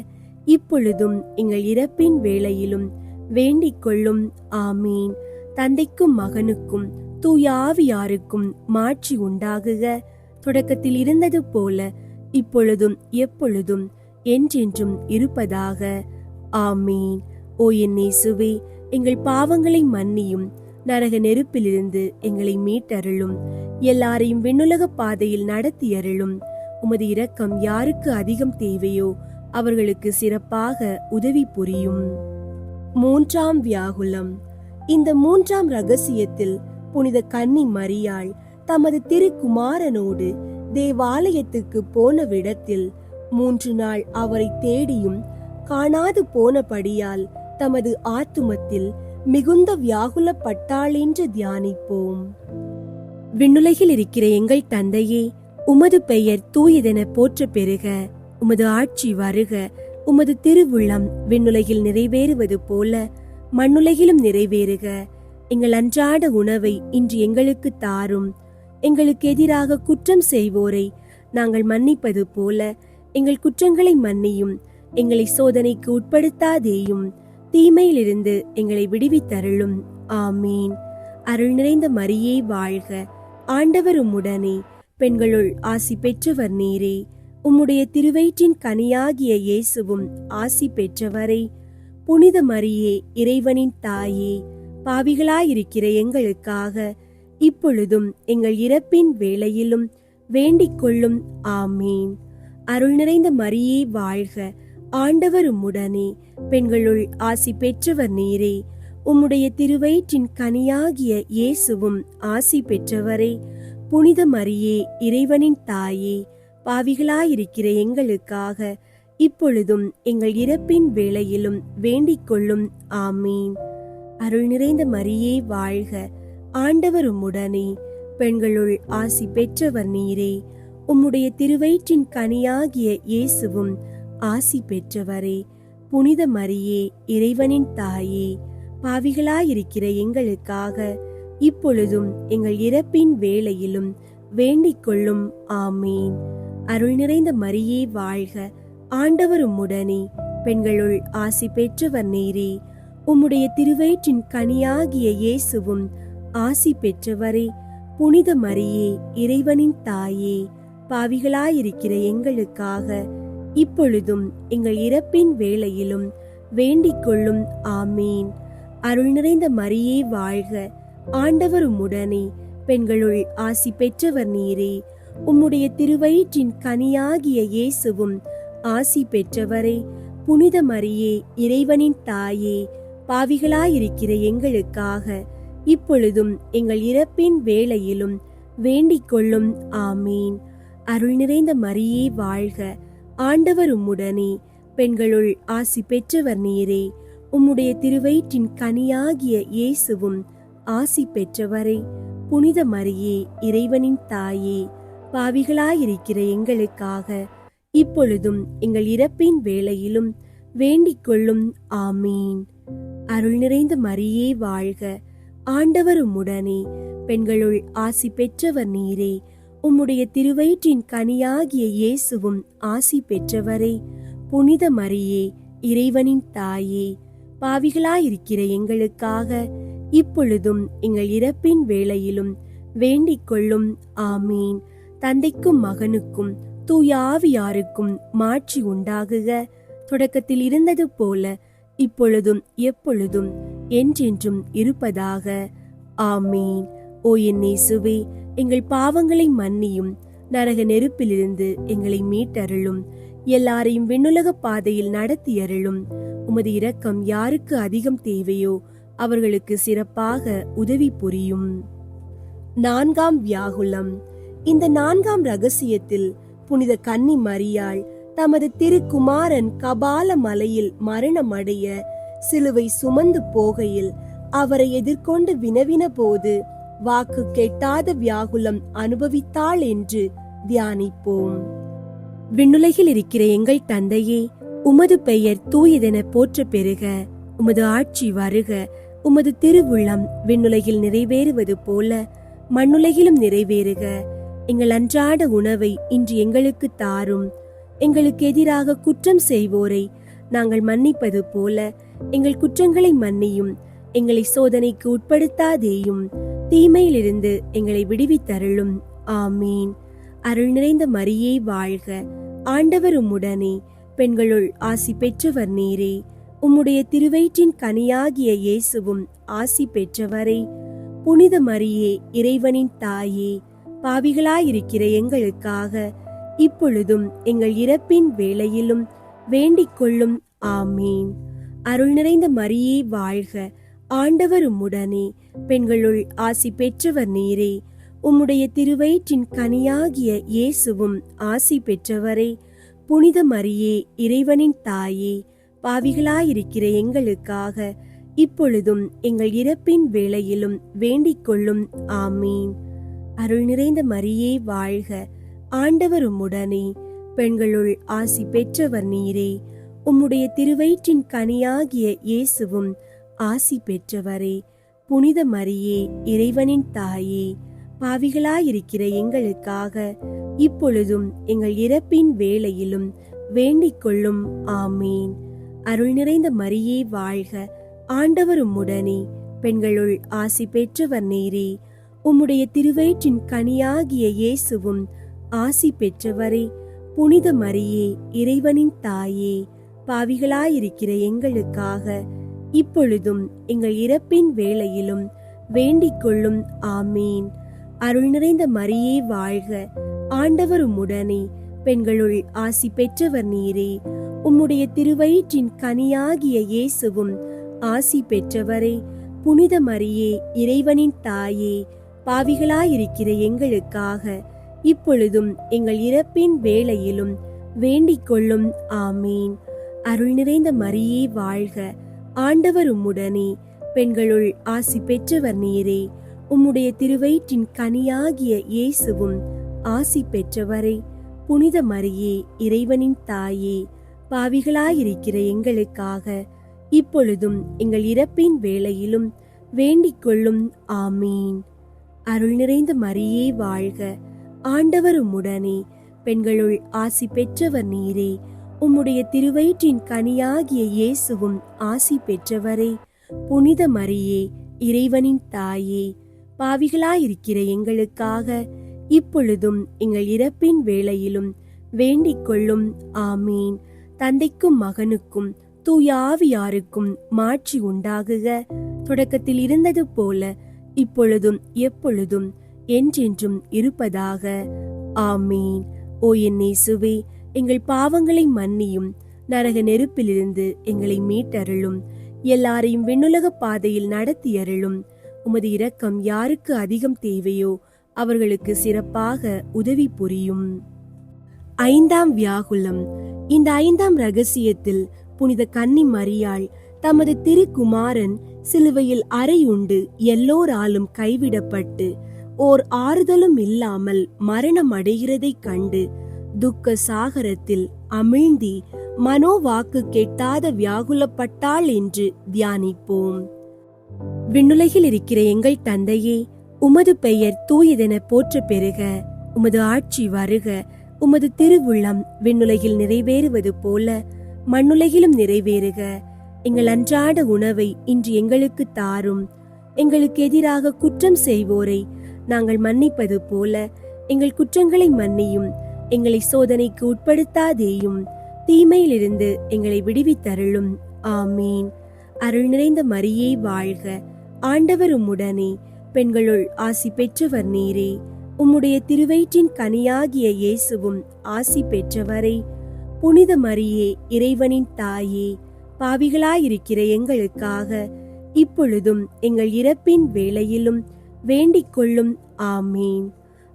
இப்பொழுதும் எங்கள் இறப்பின் வேளையிலும் வேண்டிக் கொள்ளும். ஆமீன். தந்தைக்கும் மகனுக்கும் தூய ஆவியாருக்கும் மாட்சி உண்டாகுக. தொடக்கத்தில் இருந்தது போல இப்பொழுதும் எப்பொழுதும் என்றென்றும் இருப்பதாக. ஆமீன். ஓ என் இயேசுவே, எங்கள் பாவங்களை மன்னியும். நரக நெருப்பிலிருந்து எங்களை மீட்டருளும். எல்லாரையும் விண்ணுலக பாதையில் நடத்தியருளும். உமது இரக்கம் யாருக்கு அதிகம் தேவையோ அவர்களுக்கு சிறப்பாக உதவி புரியும். மூன்றாம் வியாகுலம். இந்த மூன்றாம் ரகசியத்தில் புனித கன்னி மரியாள் தமது திருக்குமாரனோடு தேவாலயத்துக்கு போன விடத்தில் 3 நாள் அவரை தேடியும் காணாது போனபடியால் தமது ஆத்துமத்தில் மிகுந்த வியாகுலப்பட்டாள் என்று தியானிப்போம். விண்ணுலகில் இருக்கிற எங்கள் தந்தையே, உமது பெயர் தூயதென போற்ற பெறுக. உமது ஆட்சி வருக. உமது திருவுள்ளம் விண்ணுலகில் நிறைவேறுவது போல மண்ணுலகிலும் நிறைவேறுக. எங்கள் அன்றாட உணவை இன்று எங்களுக்கு தாரும். எங்களுக்கு எதிராக குற்றம் செய்வோரை நாங்கள் மன்னிப்பது போல எங்கள் குற்றங்களை மன்னியும். எங்களை சோதனைக்கு உட்படுத்தாதேயும், தீமையிலிருந்து எங்களை விடுவித்தருளும். ஆமீன். அருள் நிறைந்த மரியே வாழ்க. ஆண்டவர் உம்முடனே, பெண்களுள் ஆசி பெற்றவர் நீரே. உம்முடைய திருவயிற்றின் கனியாகிய இயேசுவும் ஆசி பெற்றவரே. புனித மரியே, இறைவனின் தாயே, பாவிகளாயிருக்கிற எங்களுக்காக இப்பொழுதும் எங்கள் இறப்பின் வேளையிலும் வேண்டிக் கொள்ளும். ஆமீன். அருள் நிறைந்த மரியே வாழ்க, ஆண்டவர் உம்முடனே, பெண்களுள் ஆசி பெற்றவர் நீரே. உம்முடைய திருவயிற்றின் கனியாகிய இயேசுவும் ஆசி பெற்றவரே. புனித மரியே, இறைவனின் தாயே, பாவிகளாயிருக்கிற எங்களுக்காக இப்பொழுதும் எங்கள் இறப்பின் வேளையிலும் வேண்டிக் கொள்ளும். ஆமீன். அருள் நிறைந்த மரியே வாழ்க, ஆண்டவர் உம்முடனே, பெண்களுள் ஆசி பெற்றவர் நீரே. உம்முடைய திருவயிற்றின் கனியாகிய இயேசுவும் ஆசி பெற்றவரே. புனித மரியே, இறைவனின் தாயே, பாவிகளாயிருக்கிற எங்களுக்காக இப்பொழுதும் எங்கள் இறப்பின் வேளையிலும் வேண்டிக் கொள்ளும். ஆமீன். அருள் நிறைந்த மரியே வாழ்க, ஆண்டவர் உம்முடனே, பெண்களுள் ஆசி பெற்றவர் நீரே. உம்முடைய திருவயிற்றின் கனியாகிய இயேசுவும் ஆசி பெற்றவரே. புனித மரியே, இறைவனின் தாயே, பாவிகளாயிருக்கிற எங்களுக்காக இப்பொழுதும் எங்கள் இறப்பின் வேளையிலும் வேண்டிக் கொள்ளும். ஆமீன். அருள் நிறைந்த மரியே வாழ்க, ஆண்டவர் உம்முடனே, பெண்களுள் ஆசி பெற்றவர் நீரே. உம்முடைய திருவயிற்றின் கனியாகிய இயேசுவும் ஆசி பெற்றவரே. புனித மரியே, இறைவனின் தாயே, பாவிகளாயிருக்கிற எங்களுக்காக இப்பொழுதும் எங்கள் இறப்பின் வேளையிலும் வேண்டிக் கொள்ளும். ஆமீன். அருள் நிறைந்த மரியே வாழ்க, ஆண்டவர் உம்முடனே, பெண்களுள் ஆசி பெற்றவர் நீரே. உம்முடைய திருவயிற்றின் கனியாகிய இயேசுவும் ஆசி பெற்றவரே. புனித மரியே, இறைவனின் தாயே, பாவிகளாயிருக்கிற எங்களுக்காக இப்பொழுதும் எங்கள் இறப்பின் வேளையிலும் வேண்டிக் கொள்ளும். ஆமீன். அருள் நிறைந்த மரியே வாழ்க, ஆண்டவர் உம்முடனே, பெண்களுள் ஆசி பெற்றவர் நீரே. உம்முடைய திருவயிற்றின் கனியாகிய இயேசுவும் ஆசி பெற்றவரே. புனித மரியே, இறைவனின் தாயே, பாவிகளாயிருக்கிற எங்களுக்காக இப்பொழுதும் எங்கள் இறப்பின் வேளையிலும் வேண்டிக் கொள்ளும். ஆமீன். தந்தைக்கும் மகனுக்கும் தூய ஆவியாருக்கும் மாட்சி உண்டாகுக. தொடக்கத்தில் இருந்தது போல இப்பொழுதும் எப்பொழுதும் என்றென்றும் இருப்பதாக. ஆமீன். ஓ என் இயேசுவே, எங்கள் பாவங்களை மன்னியும், நரக நெருப்பிலிருந்து எங்களை மீட்டருளும், எல்லாரையும் விண்ணுலக பாதையில் நடத்தியருளும். உமது இரக்கம் யாருக்கு அதிகம் தேவையோ அவர்களுக்கு சிறப்பாக உதவி புரியும். 4ஆம் வியாகுலம். இந்த 4ஆம் ரகசியத்தில் புனித கன்னி மரியாள் தமது திருக்குமாரன் கபால மலையில் மரணமடைய சிலுவை சுமந்து போகையில் அவரை எதிர்கொண்டு வினவின போது வாக்கு கெட்டாத வியாகுலம் அனுபவித்தாள் என்று தியானிப்போம். விண்ணுலகில் இருக்கிற எங்கள் தந்தையே, உமது பெயர் தூயதென போற்ற பெறுக. உமது ஆட்சி வருக. உமது திருவுள்ளம் விண்ணுலகில் நிறைவேறுவது போல மண்ணுலகிலும் நிறைவேறுக. எங்கள் அன்றாட உணவை இன்று எங்களுக்கு தாரும். எங்களுக்கு எதிராக குற்றம் செய்வோரை நாங்கள் மன்னிப்பது போல எங்கள் குற்றங்களை மன்னியும். எங்களை சோதனைக்கு உட்படுத்தாதேயும், தீமையிலிருந்து எங்களை விடுவித்தருளும். ஆமீன். அருள் நிறைந்த மரியே வாழ்க, ஆண்டவர் உம்முடனே, பெண்களுள் ஆசி பெற்றவர் நீரே. உம்முடைய திருவயிற்றின் கனியாகிய இயேசுவும் ஆசி பெற்றவரே. புனித மரியே, இறைவனின் தாயே, பாவிகளாயிருக்கிற எங்களுக்காக இப்பொழுதும் எங்கள் இறப்பின் வேளையிலும் வேண்டிக் கொள்ளும். ஆமீன். அருள் நிறைந்த மரியே வாழ்க, ஆண்டவர் உம்முடனே, பெண்களுள் ஆசி பெற்றவர் நீரே. உம்முடைய திருவயிற்றின் கனியாகிய இயேசுவும் ஆசி பெற்றவரே. புனித மரியே, இறைவனின் தாயே, பாவிகளாயிருக்கிற எங்களுக்காக இப்பொழுதும் எங்கள் இறப்பின் வேளையிலும் வேண்டிக் கொள்ளும். ஆமீன். அருள் நிறைந்த மரியே வாழ்க, ஆண்டவர் உம்முடனே, பெண்களுள் ஆசி பெற்றவர் நீரே. உம்முடைய திருவயிற்றின் கனியாகிய இயேசுவும் ஆசி பெற்றவரே. புனித மரியே, இறைவனின் தாயே, பாவிகளாயிருக்கிற எங்களுக்காக இப்பொழுதும் எங்கள் இறப்பின் வேளையிலும் வேண்டிக் கொள்ளும். ஆமீன். அருள் நிறைந்த மரியே வாழ்க, ஆண்டவர் உம்முடனே, பெண்களுள் ஆசி பெற்றவர் நீரே. உம்முடைய திருவயிற்றின் கனியாகிய இயேசுவும் ஆசி பெற்றவரே. புனித மரியே, இறைவனின் தாயே, பாவிகளாயிருக்கிற எங்களுக்காக இப்பொழுதும் எங்கள் இறப்பின் வேளையிலும் வேண்டிக் கொள்ளும். ஆமீன். அருள் நிறைந்த மரியே வாழ்க, ஆண்டவர் உம்முடனே, பெண்களுள் ஆசி பெற்றவர் நீரே. உம்முடைய திருவயிற்றின் கனியாகிய இயேசுவும் ஆசி பெற்றவரே. புனித மரியே, இறைவனின் தாயே, பாவிகளாயிருக்கிற எங்களுக்காக இப்பொழுதும் எங்கள் இறப்பின் வேளையிலும் வேண்டிக் கொள்ளும். ஆமீன். அருள் நிறைந்த மரியே வாழ்க, ஆண்டவர் உம்முடனே, பெண்களுள் ஆசி பெற்றவர் நீரே. உம்முடைய திருவயிற்றின் கனியாகிய இயேசுவும் ஆசி பெற்றவரே. புனித மரியே, இறைவனின் தாயே, பாவிகளாயிருக்கிற எங்களுக்காக இப்பொழுதும் எங்கள் இறப்பின் வேளையிலும் வேண்டிக் கொள்ளும். ஆமீன். அருள் நிறைந்த மரியே வாழ்க, ஆண்டவர் உம்முடனே, பெண்களுள் ஆசி பெற்றவர் நீரே. உம்முடைய திருவயிற்றின் கனியாகிய இயேசுவும் ஆசி பெற்றவரே. புனித மரியே, இறைவனின் தாயே, பாவிகளாயிருக்கிற எங்களுக்காக இப்பொழுதும் எங்கள் இறப்பின் வேளையிலும் வேண்டிக் கொள்ளும். ஆமீன். தந்தைக்கும் மகனுக்கும் தூய ஆவியாருக்கும் மாட்சி உண்டாகுக. தொடக்கத்தில் இருந்தது போல இப்பொழுதும் எப்பொழுதும் என்றென்றும் இருப்பதாக. ஆமீன். ஓ என் இயேசுவே, எங்கள் பாவங்களை மன்னியும், நரக நெருப்பிலிருந்து எங்களை மீட்டருளும், எல்லாரையும் விண்ணுலக பாதையில் நடத்தியருளும். உமது இரக்கம் யாருக்கு அதிகம் தேவையோ அவர்களுக்கு சிறப்பாக உதவி புரியும். 5ஆம் வியாகுலம். இந்த 5ஆம் ரகசியத்தில் புனித கன்னி மரியாள் தமது திருக்குமாரன் சிலுவையில் அறையுண்டு எல்லோராலும் கைவிடப்பட்டு ஓர் ஆறுதலும் இல்லாமல் மரணம் அடைகிறதைக் கண்டு துக்க சாகரத்தில் அமிழ்ந்தி மனோவாக்கு கெட்டாத வியாகுலப்பட்டாள் என்று தியானிப்போம். விண்ணுலகில் இருக்கிற எங்கள் தந்தையே, உமது பெயர் தூயதென போற்ற பெறுக. உமது ஆட்சி வருக. உமது திருவுள்ளம் விண்ணுலகில் நிறைவேறுவது போல மண்ணுலகிலும் நிறைவேறுக. எங்கள் அன்றாட உணவை இன்று எங்களுக்கு தாரும். எங்களுக்கு எதிராக குற்றம் செய்வோரை நாங்கள் மன்னிப்பது போல எங்கள் குற்றங்களை மன்னியும். எங்களை சோதனைக்கு உட்படுத்தாதேயும், தீமையிலிருந்து எங்களை விடுவித்தருளும். ஆமீன். அருள் நிறைந்த மரியே வாழ்க, ஆண்டவர் உம்முடனே, பெண்களுள் ஆசி பெற்றவர் நீரே. உம்முடைய திருவயிற்றின் கனியாகிய இயேசுவும் ஆசி பெற்றவரே. புனித மரியே, இறைவனின் தாயே, பாவிகளாயிருக்கிற எங்களுக்காக இப்பொழுதும் எங்கள் இறப்பின் வேளையிலும் வேண்டிக் கொள்ளும். ஆமீன்.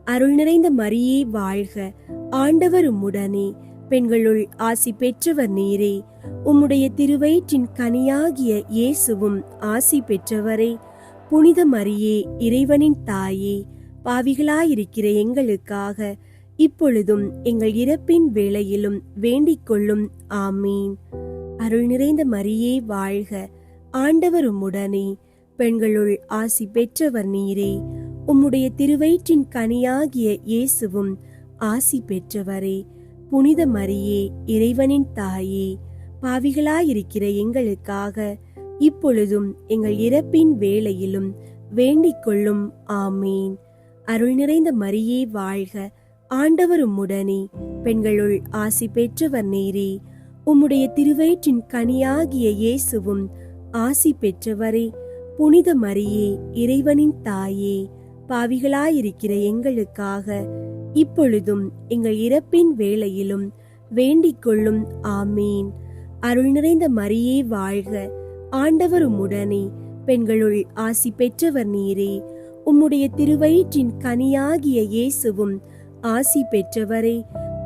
அருள் நிறைந்த மரியே வாழ்க, ஆண்டவர் உம்முடனே, பெண்களுள் ஆசி பெற்றவர் நீரே. உம்முடைய திருவயிற்றின் கனியாகிய இயேசுவும் ஆசி பெற்றவரே. புனித மரியே, இறைவனின் தாயே, பாவிகளாயிருக்கிற எங்களுக்காக இப்பொழுதும் எங்கள் இறப்பின் வேளையிலும் வேண்டிக் கொள்ளும். ஆமீன். அருள் நிறைந்த மரியே வாழ்க, ஆண்டவர் உம்முடனே, பெண்களுள் ஆசி பெற்றவர் நீரே. உம்முடைய திருவயிற்றின் கனியாகிய இயேசுவும் ஆசி பெற்றவரே. புனித மரியே, இறைவனின் தாயே, பாவிகளாயிருக்கிற எங்களுக்காக இப்பொழுதும் எங்கள் இறப்பின் வேளையிலும் வேண்டிக் கொள்ளும். ஆமீன். அருள் நிறைந்த மரியே வாழ்க, ஆண்டவர் உம்முடனே, பெண்களுள் ஆசி பெற்றவர் நீரே. உம்முடைய திருவயிற்றின் கனியாகிய இயேசுவும் ஆசி பெற்றவரே. புனித மரியே, இறைவனின் தாயே, பாவிகளாயிருக்கிற எங்களுக்காக இப்பொழுதும் எங்கள் இறப்பின் வேளையிலும் வேண்டிக் கொள்ளும். ஆமீன். அருள் நிறைந்த மரியே வாழ்க, ஆண்டவர் உம்முடனே, பெண்களுள் ஆசி பெற்றவர் நீரே. உம்முடைய திருவயிற்றின் கனியாகிய இயேசுவும் ஆசி பெற்றவரே.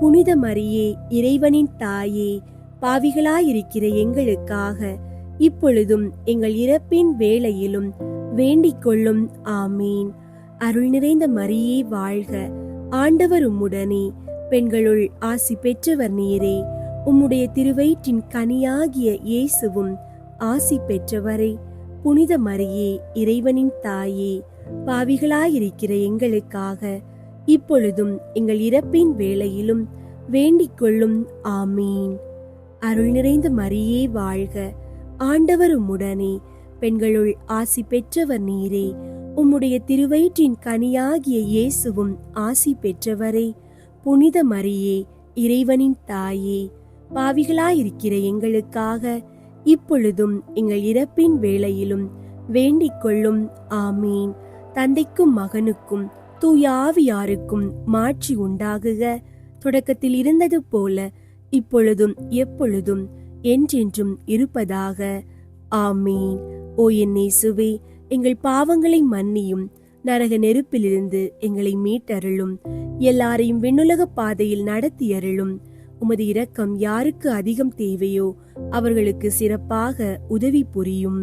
புனித மரியே, இறைவனின் தாயே, பாவிகளாயிருக்கிற எங்களுக்காக இப்பொழுதும் எங்கள் இறப்பின் வேளையிலும் வேண்டிக் கொள்ளும். ஆமீன். அருள் நிறைந்த மரியே வாழ்க, ஆண்டவர் உம்முடனே, பெண்களுள் ஆசி பெற்றவர் நீரே. உம்முடைய திருவயிற்றின் கனியாகிய இயேசுவும் ஆசி பெற்றவரே. புனித மரியே, இறைவனின் தாயே, பாவிகளாயிருக்கிற எங்களுக்காக இப்பொழுதும் எங்கள் இறப்பின் வேளையிலும் வேண்டிக் கொள்ளும். ஆமீன். அருள் நிறைந்த மரியே வாழ்க, ஆண்டவர் உம்முடனே, பெண்களுள் ஆசி பெற்றவர் நீரே. உம்முடைய திருவயிற்றின் கனியாகிய இயேசுவும் ஆசி பெற்றவரே. புனித மரியே, இறைவனின் தாயே, பாவிகளாயிருக்கிற எங்களுக்காக இப்பொழுதும் எங்கள் இறப்பின் வேளையிலும் வேண்டிக் கொள்ளும். ஆமீன். தந்தைக்கும் மகனுக்கும் தூய ஆவியாருக்கும் மாட்சி உண்டாகுக. தொடக்கத்தில் இருந்தது போல இப்பொழுதும் எப்பொழுதும் என்றென்றும் இருப்பதாக. ஆமீன். ஓ என் இயேசுவே, எங்கள் பாவங்களை மன்னியும், நரக நெருப்பிலிருந்து எங்களை மீட்டருளும், எல்லாரையும் விண்ணுலக பாதையில் நடத்தியருளும். உமது இரக்கம் யாருக்கு அதிகம் தேவையோ அவர்களுக்கு சிறப்பாக உதவி புரியும்.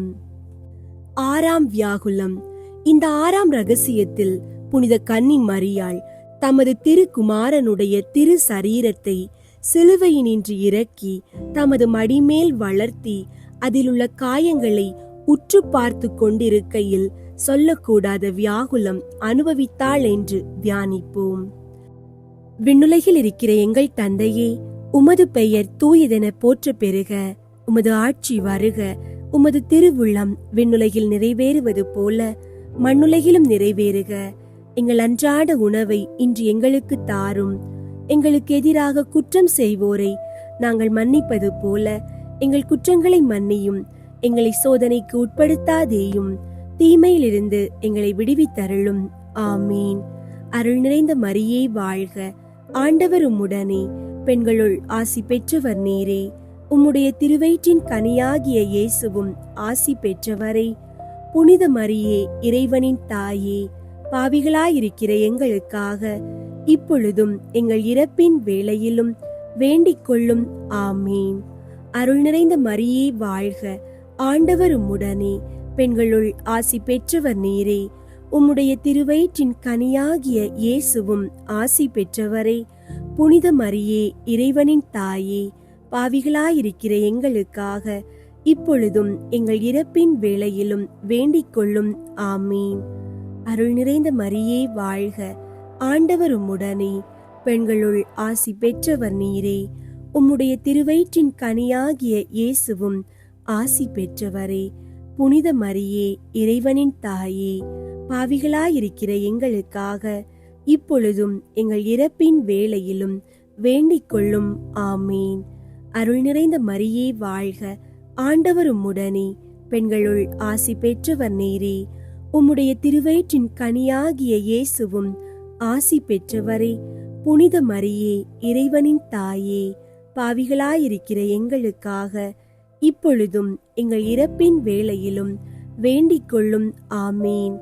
ஆறாம் வியாகுலம். இந்த ஆறாம் ரகசியத்தில் புனித கன்னி மரியாள் தமது திருக்குமாரனுடைய திரு சரீரத்தை சிலுவையினின்று இறக்கி தமது மடிமேல் வளர்த்தி அதிலுள்ள காயங்களை உற்று பார்த்து கொண்டிருக்கையில் சொல்லக்கூடாத வியாகுலம் அனுபவித்தாள் என்று தியானிப்போம். விண்ணுலகில் இருக்கிற எங்கள் தந்தையே, உமது பெயர் தூயதென போற்ற பெறுக. உமது ஆட்சி வருக. உமது திருவுள்ளம் விண்ணுலகில் நிறைவேறுவது போல மண்ணுலகிலும் நிறைவேறுக. எங்கள் அன்றாட உணவை இன்று எங்களுக்கு தாரும். எங்களுக்கு எதிராக குற்றம் செய்வோரை நாங்கள் மன்னிப்பது போல எங்கள் குற்றங்களை மன்னியும். எங்களை சோதனைக்கு உட்படுத்தாதேயும், தீமையிலிருந்து எங்களை விடுவித்தருளும். ஆமீன். அருள் நிறைந்த மரியே வாழ்க. ஆண்டவர் உம்முடனே, பெண்களுள் ஆசி பெற்றவர் நீரே. உம்முடைய திருவயிற்றின் கனியாகிய இயேசுவும் ஆசி பெற்றவரே. புனித மரியே, இறைவனின் தாயே, பாவிகளாயிருக்கிற எங்களுக்காக இப்பொழுதும் எங்கள் இறப்பின் வேளையிலும் வேண்டிக் கொள்ளும். ஆமீன். அருள் நிறைந்த மரியே வாழ்க. ஆண்டவர் உம்முடனே, பெண்களுள் ஆசி பெற்றவர் நீரே. உம்முடைய திருவயிற்றின் கனியாகிய இயேசுவும் ஆசி பெற்றவரே. புனித மரியே, இறைவனின் தாயே, பாவிகளாயிருக்கிற எங்களுக்காக இப்பொழுதும் எங்கள் இறப்பின் வேளையிலும் வேண்டிக் கொள்ளும். ஆமீன். அருள் நிறைந்த மரியே வாழ்க. ஆண்டவர் உம்முடனே, பெண்களுள் ஆசி பெற்றவர் நீரே. உம்முடைய திருவயிற்றின் கனியாகிய இயேசுவும் ஆசி பெற்றவரே. புனித மரியே, இறைவனின் தாயே, பாவிகளாயிருக்கிற எங்களுக்காக இப்பொழுதும் எங்கள் இறப்பின் வேளையிலும் வேண்டிக் கொள்ளும். ஆமீன். அருள் நிறைந்த மரியே வாழ்க. ஆண்டவர் உம்முடனே, பெண்களுள் ஆசி பெற்றவர் நீரே. உம்முடைய திருவயிற்றின் கனியாகிய இயேசுவும் ஆசி பெற்றவரே. புனித மரியே, இறைவனின் தாயே, பாவிகளாயிருக்கிற எங்களுக்காக இப்பொழுதும் எங்கள் இறப்பின் வேளையிலும் வேண்டிக் கொள்ளும். ஆமீன்.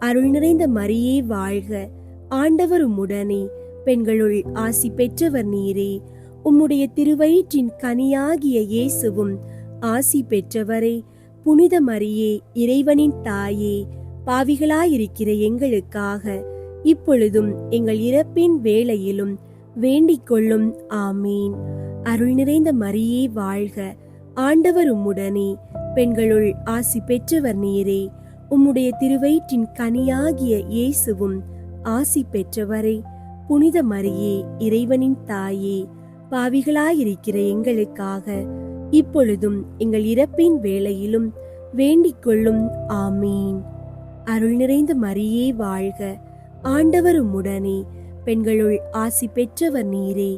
அருள் நிறைந்த மரியே வாழ்க. ஆண்டவர் உம்முடனே, பெண்களுள் ஆசி பெற்றவர் நீரே. உம்முடைய திருவயிற்றின் கனியாகிய இயேசுவும் ஆசி பெற்றவரே. புனித மரியே, இறைவனின் தாயே, பாவிகளாயிருக்கிற எங்களுக்காக இப்பொழுதும் எங்கள் இறப்பின் வேளையிலும் வேண்டிக் கொள்ளும். ஆமீன். அருள் நிறைந்த மரியே வாழ்க. ஆண்டவர் உம்முடனே, பெண்களுள் ஆசி பெற்றவர் நீரே. உம்முடைய திருவயிற்றின் கனியாகிய இயேசுவும் ஆசி பெற்றவரே. புனித மரியே, இறைவனின் தாயே, பாவிகளாயிருக்கிற எங்களுக்காக இப்பொழுதும் எங்கள் இறப்பின் வேளையிலும் வேண்டிக் கொள்ளும். ஆமீன். அருள் நிறைந்த மரியே வாழ்க. ஆண்டவர் உம்முடனே, பெண்களுள் ஆசி பெற்றவர் நீரே.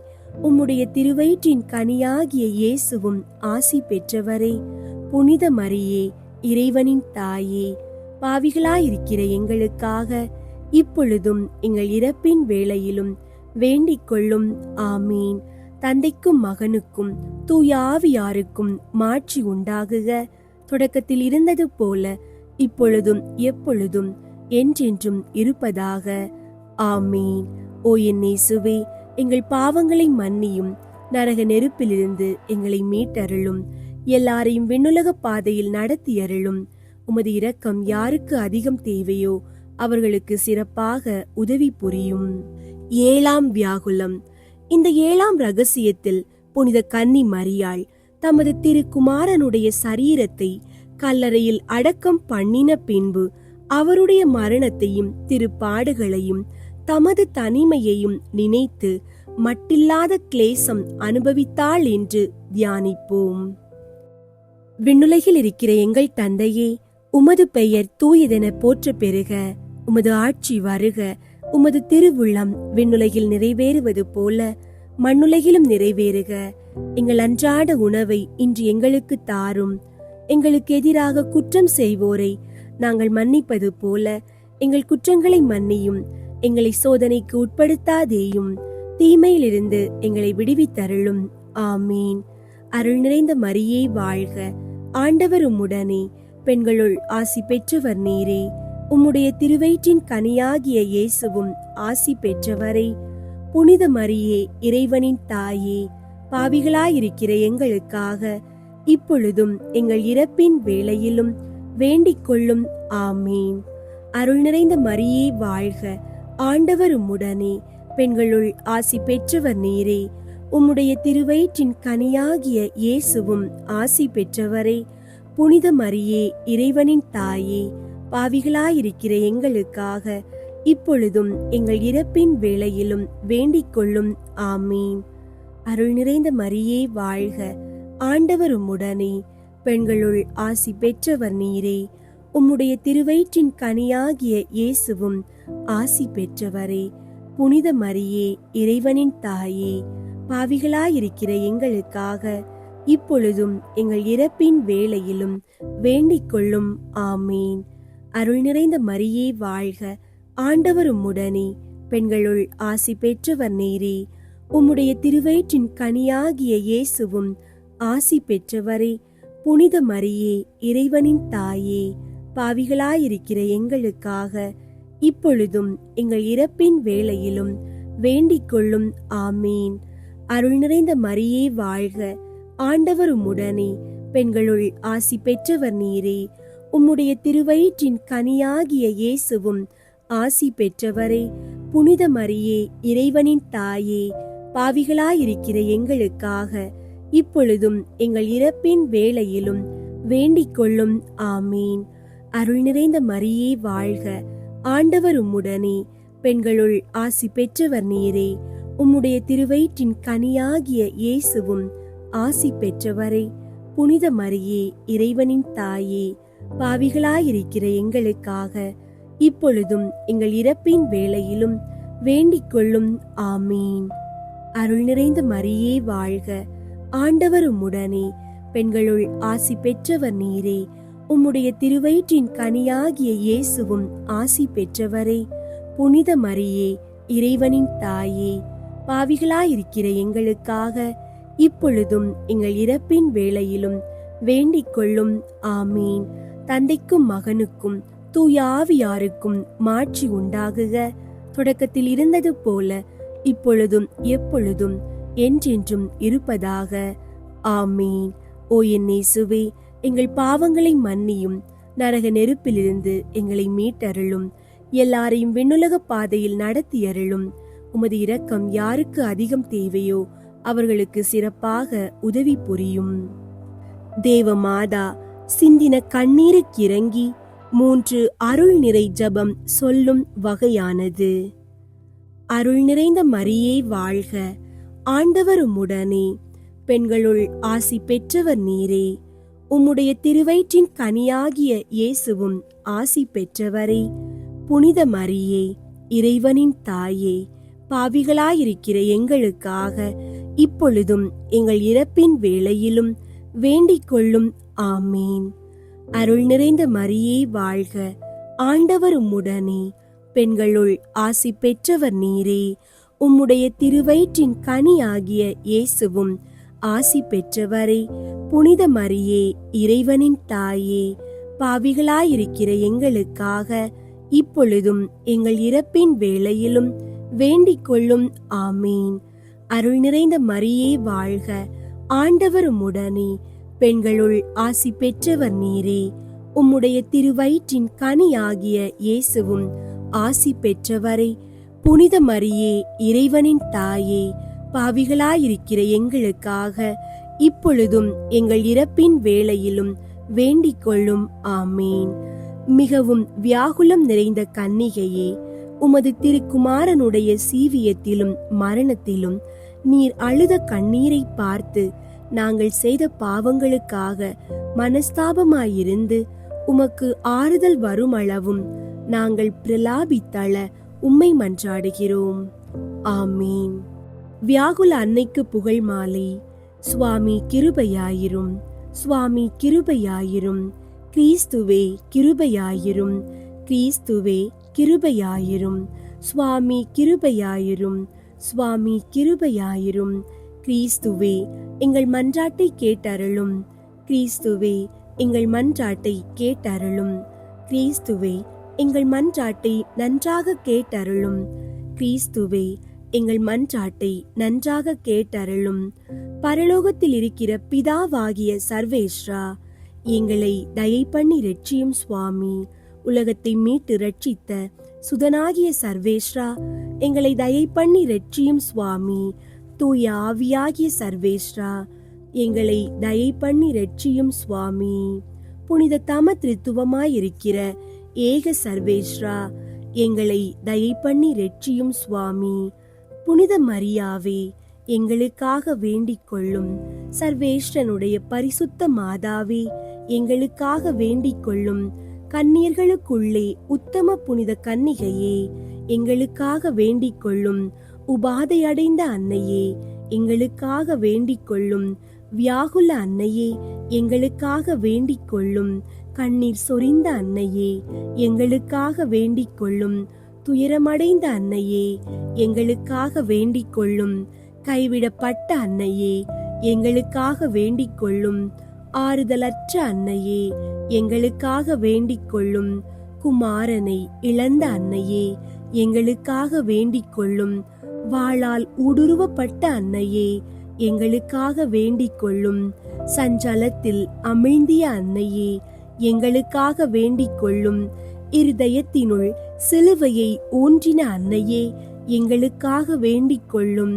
உம்முடைய திருவயிற்றின் கனியாகிய இயேசுவும் ஆசி பெற்றவரே. புனித மரியே, இறைவனின் தாயே, பாவிகளாயிருக்கிற எங்களுக்காக இப்பொழுதும் எங்கள் இறப்பின் வேளையிலும் வேண்டிக் கொள்ளும். ஆமீன். தந்தைக்கும் மகனுக்கும் தூய ஆவியாருக்கும் மாட்சி உண்டாகுக. தொடக்கத்தில் இருந்தது போல இப்பொழுதும் எப்பொழுதும் என்றென்றும் இருப்பதாக. ஆமீன். ஓ என் இயேசுவே, எங்கள் பாவங்களை மன்னியும், நரக நெருப்பிலிருந்து எங்களை மீட்டருளும், எல்லாரையும் விண்ணுலக பாதையில் நடத்தியருளும். உமது இரக்கம் யாருக்கு அதிகம் தேவையோ அவர்களுக்கு சிறப்பாக உதவி புரியும். ஏழாம் வியாகுலம். இந்த ஏழாம் ரகசியத்தில் புனித கன்னி மரியாள் தமது திருக்குமாரனுடைய சரீரத்தை கல்லறையில் அடக்கம் பண்ணின பின்பு அவருடைய மரணத்தையும் திருப்பாடுகளையும் தமது தனிமையையும் நினைத்து மட்டில்லாத கிளேசம் அனுபவித்தாள் என்று தியானிப்போம். விண்ணுலகில் இருக்கிற எங்கள் தந்தையே, உமது பெயர் தூயதென போற்ற பெறுக. உமது ஆட்சி வருக. உமது திருவுள்ளம் விண்ணுலகில் நிறைவேறுவது போல மண்ணுலகிலும் நிறைவேறுக. எங்கள் அன்றாட உணவை இன்று எங்களுக்கு தாரும். எங்களுக்கு எதிராக குற்றம் செய்வோரை நாங்கள் மன்னிப்பது போல எங்கள் குற்றங்களை மன்னியும். எங்களை சோதனைக்கு உட்படுத்தாதேயும், தீமையிலிருந்து எங்களை விடுவித்தருளும். ஆமீன். அருள் நிறைந்த மரியே வாழ்க, ஆண்டவர் உம்முடனே, பெண்களுள் ஆசி பெற்றவர் நீரே. உம்முடைய திருவயிற்றின் கனியாகிய இயேசுவும் ஆசி பெற்றவரே. புனித மரியே, இறைவனின் தாயே, பாவிகளாயிருக்கிற எங்களுக்காக இப்பொழுதும் எங்கள் இறப்பின் வேளையிலும் வேண்டிக் கொள்ளும். ஆமீன். அருள் நிறைந்த மரியே வாழ்க, ஆண்டவர் உம்முடனே, பெண்களுள் ஆசி பெற்றவர் நீரே. உம்முடைய திருவயிற்றின் கனியாகிய இயேசுவும் ஆசி பெற்றவரே. புனித மரியே, இறைவனின் தாயே, பாவிகளாயிருக்கிற எங்களுக்காக இப்பொழுதும் எங்கள் இறப்பின் வேளையிலும் வேண்டிக் கொள்ளும். ஆமீன். அருள் நிறைந்த மரியே வாழ்க, ஆண்டவர் உம்முடனே, பெண்களுள் ஆசி பெற்றவர் நீரே. உம்முடைய திருவயிற்றின் கனியாகிய இயேசுவும் ஆசி பெற்றவரே. புனித மரியே, இறைவனின் தாயே, பாவிகளாயிருக்கிற எங்களுக்காக இப்பொழுதும் எங்கள் இறப்பின் வேளையிலும் வேண்டிக் கொள்ளும். ஆமீன். அருள் நிறைந்த மரியே வாழ்க, ஆண்டவர் உம்முடனே, பெண்களுள் ஆசி பெற்றவர் நீரே. உம்முடைய திருவயிற்றின் கனியாகிய இயேசுவும் ஆசி பெற்றவரே. புனித மரியே, இறைவனின் தாயே, பாவிகளாயிருக்கிற எங்களுக்காக இப்பொழுதும் எங்கள் இறப்பின் வேளையிலும் வேண்டிக் கொள்ளும். ஆமீன். அருள் நிறைந்த மரியே வாழ்க, ஆண்டவர் உம்முடனே, பெண்களுள் ஆசி பெற்றவர் நீரே. உம்முடைய திருவயிற்றின் கனியாகிய இயேசுவும் ஆசி பெற்றவரே. புனித மரியே, இறைவனின் தாயே, பாவிகளாயிருக்கிற எங்களுக்காக இப்பொழுதும் எங்கள் இறப்பின் வேளையிலும் வேண்டிக் கொள்ளும். ஆமீன். அருள் நிறைந்த மரியே வாழ்க, ஆண்டவர் உம்முடனே, பெண்களுள் ஆசி பெற்றவர் நீரே. உம்முடைய திருவயிற்றின் கனியாகிய இயேசுவும் ஆசி பெற்றவரே. புனித மரியே, இறைவனின் தாயே, பாவிகளாயிருக்கிற எங்களுக்காக இப்பொழுதும் எங்கள் இறப்பின் வேளையிலும் வேண்டிக் கொள்ளும். ஆமீன். அருள் நிறைந்த மரியே வாழ்க, ஆண்டவர் உம்முடனே, பெண்களுள் ஆசி பெற்றவர் நீரே. உம்முடைய திருவயிற்றின் கனியாகிய இயேசுவும் ஆசி பெற்றவரே. புனித மரியே, இறைவனின் தாயே, பாவிகளாயிருக்கிற எங்களுக்காக இப்பொழுதும் எங்கள் இறப்பின் வேளையிலும் வேண்டிக் கொள்ளும். ஆமீன். தந்தைக்கும் மகனுக்கும் தூய ஆவியாருக்கும் மாட்சி உண்டாகுக. தொடக்கத்தில் இருந்தது போல இப்பொழுதும் எப்பொழுதும் என்றென்றும் இருப்பதாக. ஆமீன். ஓ என் இயேசுவே, எங்கள் பாவங்களை மன்னியும், நரக நெருப்பிலிருந்து எங்களை மீட்டருளும், எல்லாரையும் விண்ணுலக பாதையில் நடத்தியருளும். உமது இரக்கம் யாருக்கு அதிகம் தேவையோ அவர்களுக்கு சிறப்பாக உதவி புரியும். தேவ மாதா சிந்தின கண்ணீருக்கு இறங்கி 3 அருள் நிறை ஜபம் சொல்லும் வகையானது. அருள் நிறைந்த மரியே வாழ்க, ஆண்டவர் உம்முடனே, பெண்களுள் ஆசி பெற்றவர் நீரே. உம்முடைய திருவயிற்றின் கனியாகிய இயேசுவும் ஆசி பெற்றவரே. புனித மரியே, இறைவனின் தாயே, பாவிகளாயிருக்கிற எங்களுக்காக இப்பொழுதும் எங்கள் இறப்பின் வேளையிலும் வேண்டிக் கொள்ளும். ஆமீன். அருள் நிறைந்த மரியே வாழ்க, ஆண்டவர் உம்முடனே, பெண்களுள் ஆசி பெற்றவர் நீரே. உம்முடைய திருவயிற்றின் கனியாகிய இயேசுவும் ஆசி பெற்றவரே. புனித மரியே, இறைவனின் தாயே, பாவிகளாயிருக்கிற எங்களுக்காக இப்பொழுதும் எங்கள் இறப்பின் வேளையிலும் வேண்டிக் கொள்ளும். ஆமீன். அருள் நிறைந்த மரியே வாழ்க, ஆண்டவர் உம்முடனே, பெண்களுள் ஆசி பெற்றவர் நீரே. உம்முடைய திருவயிற்றின் கனியாகிய இயேசுவும் ஆசி பெற்றவரே. புனித மரியே, இறைவனின் தாயே, பாவிகளாயிருக்கிற எங்களுக்காக இப்பொழுதும் எங்கள் இறப்பின் வேளையிலும் வேண்டிக் கொள்ளும். ஆமீன். மிகவும் வியாகுலம் நிறைந்த கன்னிகையே, உமது திருக்குமாரனுடைய சீவியத்திலும் மரணத்திலும் நீர் அழுத கண்ணீரை பார்த்து நாங்கள் செய்த பாவங்களுக்காக மனஸ்தாபமாயிருந்து உமக்கு ஆறுதல் வருமளவும் நாங்கள் பிரலாபித்தள உம்மை மன்றாடுகிறோம். ஆமீன். வியாகுல அன்னைக்கு புகழ் மாலை. சுவாமி கிருபையாயிரும், சுவாமி கிருபையாயிரும், கிறிஸ்துவே கிருபையாயிரும். கிறிஸ்துவே கிருபையாயிரும். சுவாமி கிருபையாயிரும். சுவாமி கிருபையாயிரும். கிறிஸ்துவே எங்கள் மன்றாட்டை கேட்டருளும். கிறிஸ்துவே எங்கள் மன்றாட்டை கேட்டருளும். கிறிஸ்துவே எங்கள் மன்றாட்டை நன்றாக கேட்டருளும். கிறிஸ்துவே எங்கள் மன்றாட்டை நன்றாக கேட்டருளும். பரலோகத்தில் இருக்கிற பிதாவாகிய சர்வேஸ்வரா, எங்களை தயை பண்ணி ரட்சியும் சுவாமி. உலகத்தை மீட்டு ரட்சித்த சுதனாகிய சர்வேஸ்வரா, எங்களை தயை பண்ணி ரட்சியும் சுவாமி. தூய ஆவியாகிய சர்வேஸ்வரா, எங்களை தயை பண்ணி ரட்சியும் சுவாமி. புனித தம திருத்துவமாயிருக்கிற ஏக சர்வேஸ்வரா, எங்களை தயை பண்ணி ரட்சியும் சுவாமி. புனித மரியாவே, எங்களுக்காக வேண்டிக் கொள்ளும். சர்வேஸ்வரனுடைய பரிசுத்த மாதாவே, எங்களுக்காக வேண்டிக் கொள்ளும். கன்னியர்களுக்குள்ளே உத்தம புனித கன்னிகையே, எங்களுக்காக வேண்டிக் கொள்ளும். உபாதை அடைந்த அன்னையே, எங்களுக்காக வேண்டிக் கொள்ளும். வியாகுல அன்னையே, எங்களுக்காக வேண்டிக் கொள்ளும். கண்ணீர் சொரிந்த அன்னையே, எங்களுக்காக வேண்டிக் கொள்ளும். துயரமடைந்த அன்னையே, எங்களுக்காக வேண்டிக் கொள்ளும். கைவிடப்பட்ட அன்னையே, எங்களுக்காக வேண்டிக் கொள்ளும். ஆறுதலற்ற அன்னையே, எங்களுக்காக வேண்டிக் கொள்ளும். குமாரனை இழந்த அன்னையே, எங்களுக்காக வேண்டிக் கொள்ளும். வாளால் ஊடுருவப்பட்ட அன்னையே, எங்களுக்காக வேண்டிக் கொள்ளும். சஞ்சலத்தில் அமிழ்ந்திய அன்னையே, எங்களுக்காக வேண்டிக் கொள்ளும். இருதயத்தினுள் சிலுவையை ஊன்றின அன்னையே, எங்களுக்காக வேண்டிக் கொள்ளும்.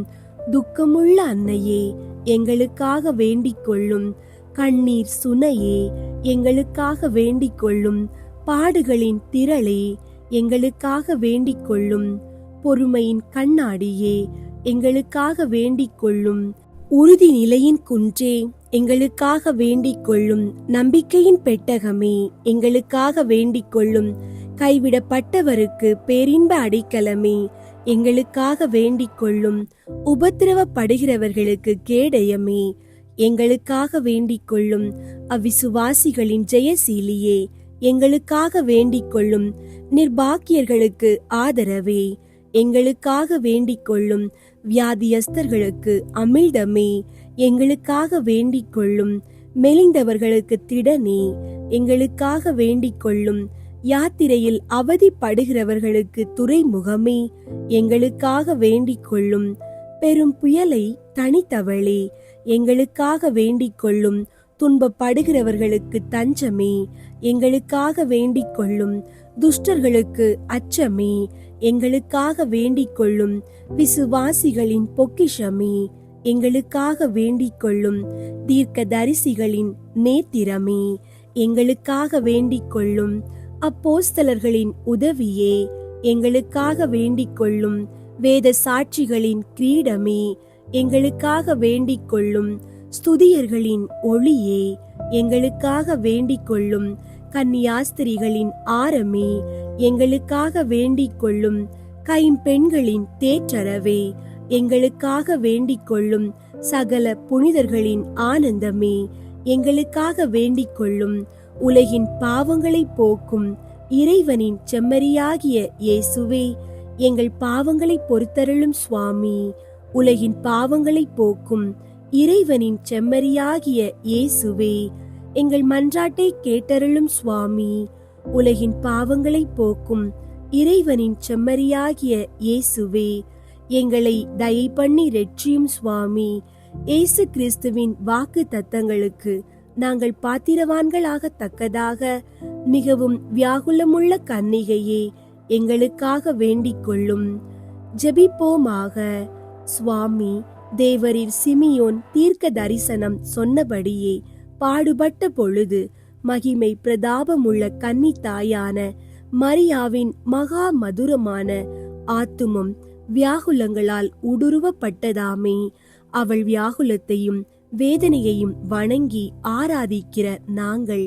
துக்கமுள்ள அன்னையே, எங்களுக்காக வேண்டிக் கொள்ளும். கண்ணீர் சுனையே, எங்களுக்காக வேண்டிக் கொள்ளும். பாடுகளின் திரளே, எங்களுக்காக வேண்டிக் கொள்ளும். பொறுமையின் கண்ணாடியே, எங்களுக்காக வேண்டிக் கொள்ளும். உறுதி நிலையின் குன்றே, எங்களுக்காக வேண்டிக் கொள்ளும். நம்பிக்கையின் பெட்டகமே, எங்களுக்காக வேண்டிக் கொள்ளும். கைவிடப்பட்டவருக்கு பேரின்ப அடைக்கலமே, எங்களுக்காக வேண்டிக் கொள்ளும். உபத்திரவப்படுகிறவர்களுக்கு கேடயமே, எங்களுக்காக வேண்டிக் கொள்ளும். அவ்விசுவாசிகளின் ஜெயசீலியே, எங்களுக்காக வேண்டிக் கொள்ளும். நிர்பாக்கியர்களுக்கு ஆதரவே, எங்களுக்காக வேண்டிக் கொள்ளும். வியாதியஸ்தர்களுக்கு அமிழ்தமே, எங்களுக்காக வேண்டிக் கொள்ளும். மெலிந்தவர்களுக்கு திடனே, எங்களுக்காக வேண்டிக் கொள்ளும். யாத்திரையில் அவதிப்படுகிறவர்களுக்கு துறைமுகமே, எங்களுக்காக வேண்டிக் கொள்ளும். பெரும் புயலை தனித்தவளே, எங்களுக்காக வேண்டிக் கொள்ளும். துன்பப்படுகிறவர்களுக்கு தஞ்சமே, எங்களுக்காக வேண்டிக் கொள்ளும். துஷ்டர்களுக்கு அச்சமே, எங்களுக்காக வேண்டிக் கொள்ளும். விசுவாசிகளின் பொக்கிஷமே, எங்களுக்காக வேண்டிக் கொள்ளும். தீர்க்கதரிசிகளின் நேத்திரமே, எங்களுக்காக வேண்டிக் கொள்ளும். அப்போஸ்தலர்களின் உதவியே, எங்களுக்காக வேண்டிக் கொள்ளும். வேத சாட்சிகளின் கிரீடமே, எங்களுக்காக வேண்டிக் கொள்ளும். ஸ்துதியர்களின் ஒளியே, எங்களுக்காக வேண்டிக் கொள்ளும். கன்னியாஸ்திரிகளின் ஆரமே, எங்களுக்காக வேண்டிக் கொள்ளும். கைம்பெண்களின் தேற்றரவே, எங்களுக்காக வேண்டிக் கொள்ளும். சகல புனிதர்களின் ஆனந்தமே, எங்களுக்காக வேண்டிக் கொள்ளும். உலகின் பாவங்களை போக்கும் இறைவனின் செம்மறியாகிய இயேசுவே, எங்கள் பாவங்களை பொறுத்தருளும் சுவாமி. உலகின் பாவங்களை போக்கும் இறைவனின் செம்மறியாகிய இயேசுவே, எங்கள் மன்றாட்டை கேட்டருளும் சுவாமி. உலகின் பாவங்களை போக்கும் இறைவனின் செம்மறியாகிய இயேசுவே, எங்களை தயை பண்ணி ரட்சியும் சுவாமி. இயேசு கிறிஸ்துவின் வாக்கு தத்தங்களுக்கு நாங்கள் பாத்திரவான்களாக தக்கதாக மிகவும் வியாகுலமுள்ள கன்னிகையே, எங்களுக்காக வேண்டிக் கொள்ளும். ஜெபிப்போமாக. சுவாமி, தேவரீர் சிமியோன் தீர்க்க தரிசனம் சொன்னபடியே பாடுபட்ட பொழுது மகிமை பிரதாபமுள்ள கன்னி தாயான மரியாவின் மகா மதுரமான ஆத்துமம் வியாகுலங்களால் ஊடுருவப்பட்டதாமே. அவள் வியாகுலத்தையும் வேதனையையும் வணங்கி ஆராதிக்கிற நாங்கள்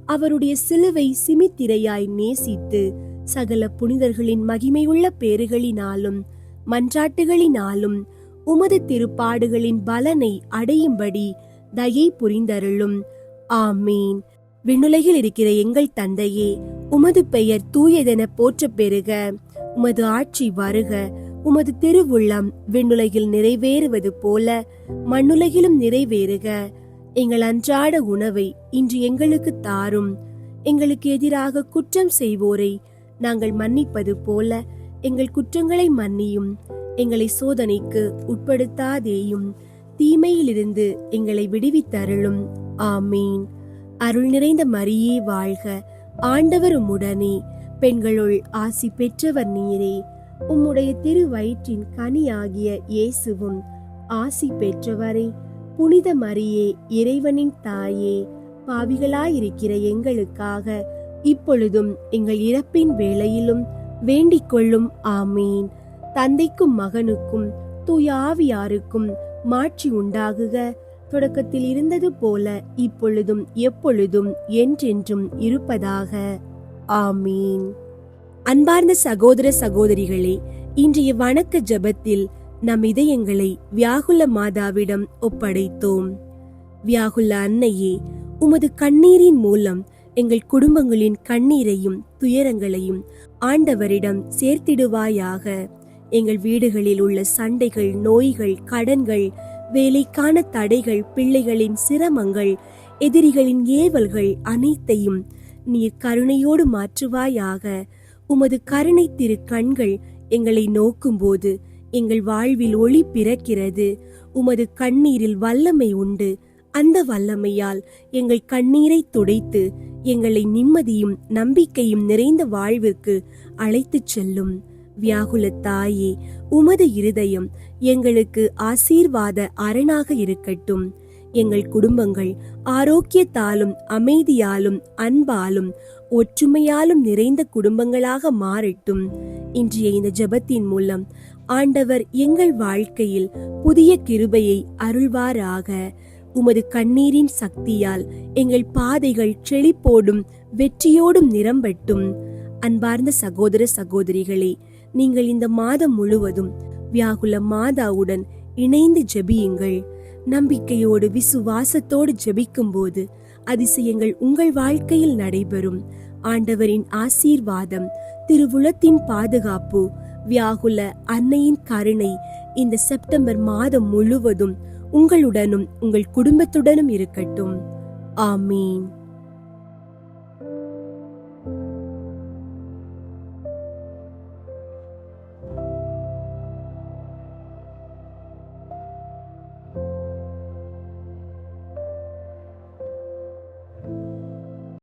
அவருடைய சிலுவை சிமித்திரையாய் நேசித்து சகல புனிதர்களின் மகிமையுள்ள பேறுகளினாலும் மன்றாட்டுகளினாலும் உமது திருப்பாடுகளின் பலனை அடையும்படி தயை புரிந்தருளும். ஆமீன். விண்ணுலகில் இருக்கிற எங்கள் தந்தையே, உமது பெயர் தூயதென போற்றப் பெறுக. உமது ஆட்சி வருக. உமது திருவுள்ளம் விண்ணுலகில் நிறைவேறுவது போல மண்ணுலகிலும் நிறைவேறுக. எங்கள் அன்றாட உணவை இன்று எங்களுக்கு தாரும். எங்களுக்கு எதிராக குற்றம் செய்வோரை நாங்கள் மன்னிப்பது போல எங்கள் குற்றங்களை மன்னியும். எங்களை சோதனைக்கு உட்படுத்தாதேயும், தீமையிலிருந்து எங்களை விடுவித்தருளும். ஆமீன். அருள் நிறைந்த மரியே வாழ்க. ஆண்டவர் உம்முடனே, பெண்களுள் ஆசி பெற்றவர் நீரே. உம்முடைய திருவயிற்றின் கனியாகிய இயேசுவும் ஆசி பெற்றவரே. புனித மரியே, இறைவனின் தாயே, பாவிகளாயிருக்கிற எங்களுக்காக இப்பொழுதும் எங்கள் இறப்பின் வேளையிலும் வேண்டிக் கொள்ளும். ஆமீன். தந்தைக்கும் மகனுக்கும் தூய ஆவியாருக்கும் மாட்சி உண்டாகுக. தொடக்கத்தில் இருந்தது போல இப்பொழுதும் எப்பொழுதும் என்றென்றும் இருப்பதாக. ஆமீன். அன்பார்ந்த சகோதர சகோதரிகளே, இன்றைய வணக்க ஜெபத்தில் நம் இதயங்களை வியாகுல மாதாவிடம் ஒப்படைத்தோம். வியாகுல அன்னையே, உமது கண்ணீரின் மூலம் எங்கள் குடும்பங்களின் கண்ணீரையும் துயரங்களையும் ஆண்டவரிடம் சேர்த்திடுவாயாக. எங்கள் வீடுகளில் உள்ள சண்டைகள், நோய்கள், கடன்கள், வேலைக்கான தடைகள், பிள்ளைகளின் சிரமங்கள், எதிரிகளின் ஏவல்கள் அனைத்தையும் நீர் கருணையோடு மாற்றுவாயாக. உமது கருணை திரு கண்கள் எங்களை நோக்கும்போது எங்கள் வாழ்வில் ஒளி பிறக்கிறது. உமது கண்ணீரில் வல்லமை உண்டு. அந்த வல்லமையால் எங்கள் கண்ணீரை துடைத்து எங்களை நிம்மதியும் நம்பிக்கையும் நிறைந்த வாழ்விற்கு அழைத்துச் செல்லும். வியாகுல தாயே, உமது இருதயம் எங்களுக்கு ஆசீர்வாத அரணாக இருக்கட்டும். எங்கள் குடும்பங்கள் ஆரோக்கியத்தாலும் அமைதியாலும் அன்பாலும் ஒற்றுமையாலும் நிறைந்த குடும்பங்களாக மாறட்டும். இன்றைய இந்த ஜெபத்தின் மூலம் ஆண்டவர் எங்கள் வாழ்க்கையில் புதிய கிருபையை அருள்வாராக. உமது கண்ணீரின் சக்தியால் எங்கள் பாதைகள் செழிப்போடும் வெற்றியோடும் நிரம்பட்டும். அன்பார்ந்த சகோதர சகோதரிகளே, நீங்கள் இந்த மாதம் முழுவதும் வியாகுல மாதாவுடன் இணைந்து ஜெபியுங்கள். நம்பிக்கையோடு விசுவாசத்தோடு ஜெபிக்கும் போது அதிசயங்கள் உங்கள் வாழ்க்கையில் நடைபெறும். ஆண்டவரின் ஆசீர்வாதம், திருவுளத்தின் பாதுகாப்பு, வியாகுல அன்னையின் கருணை இந்த செப்டம்பர் மாதம் முழுவதும் உங்களுடனும் உங்கள் குடும்பத்துடனும் இருக்கட்டும். ஆமீன்.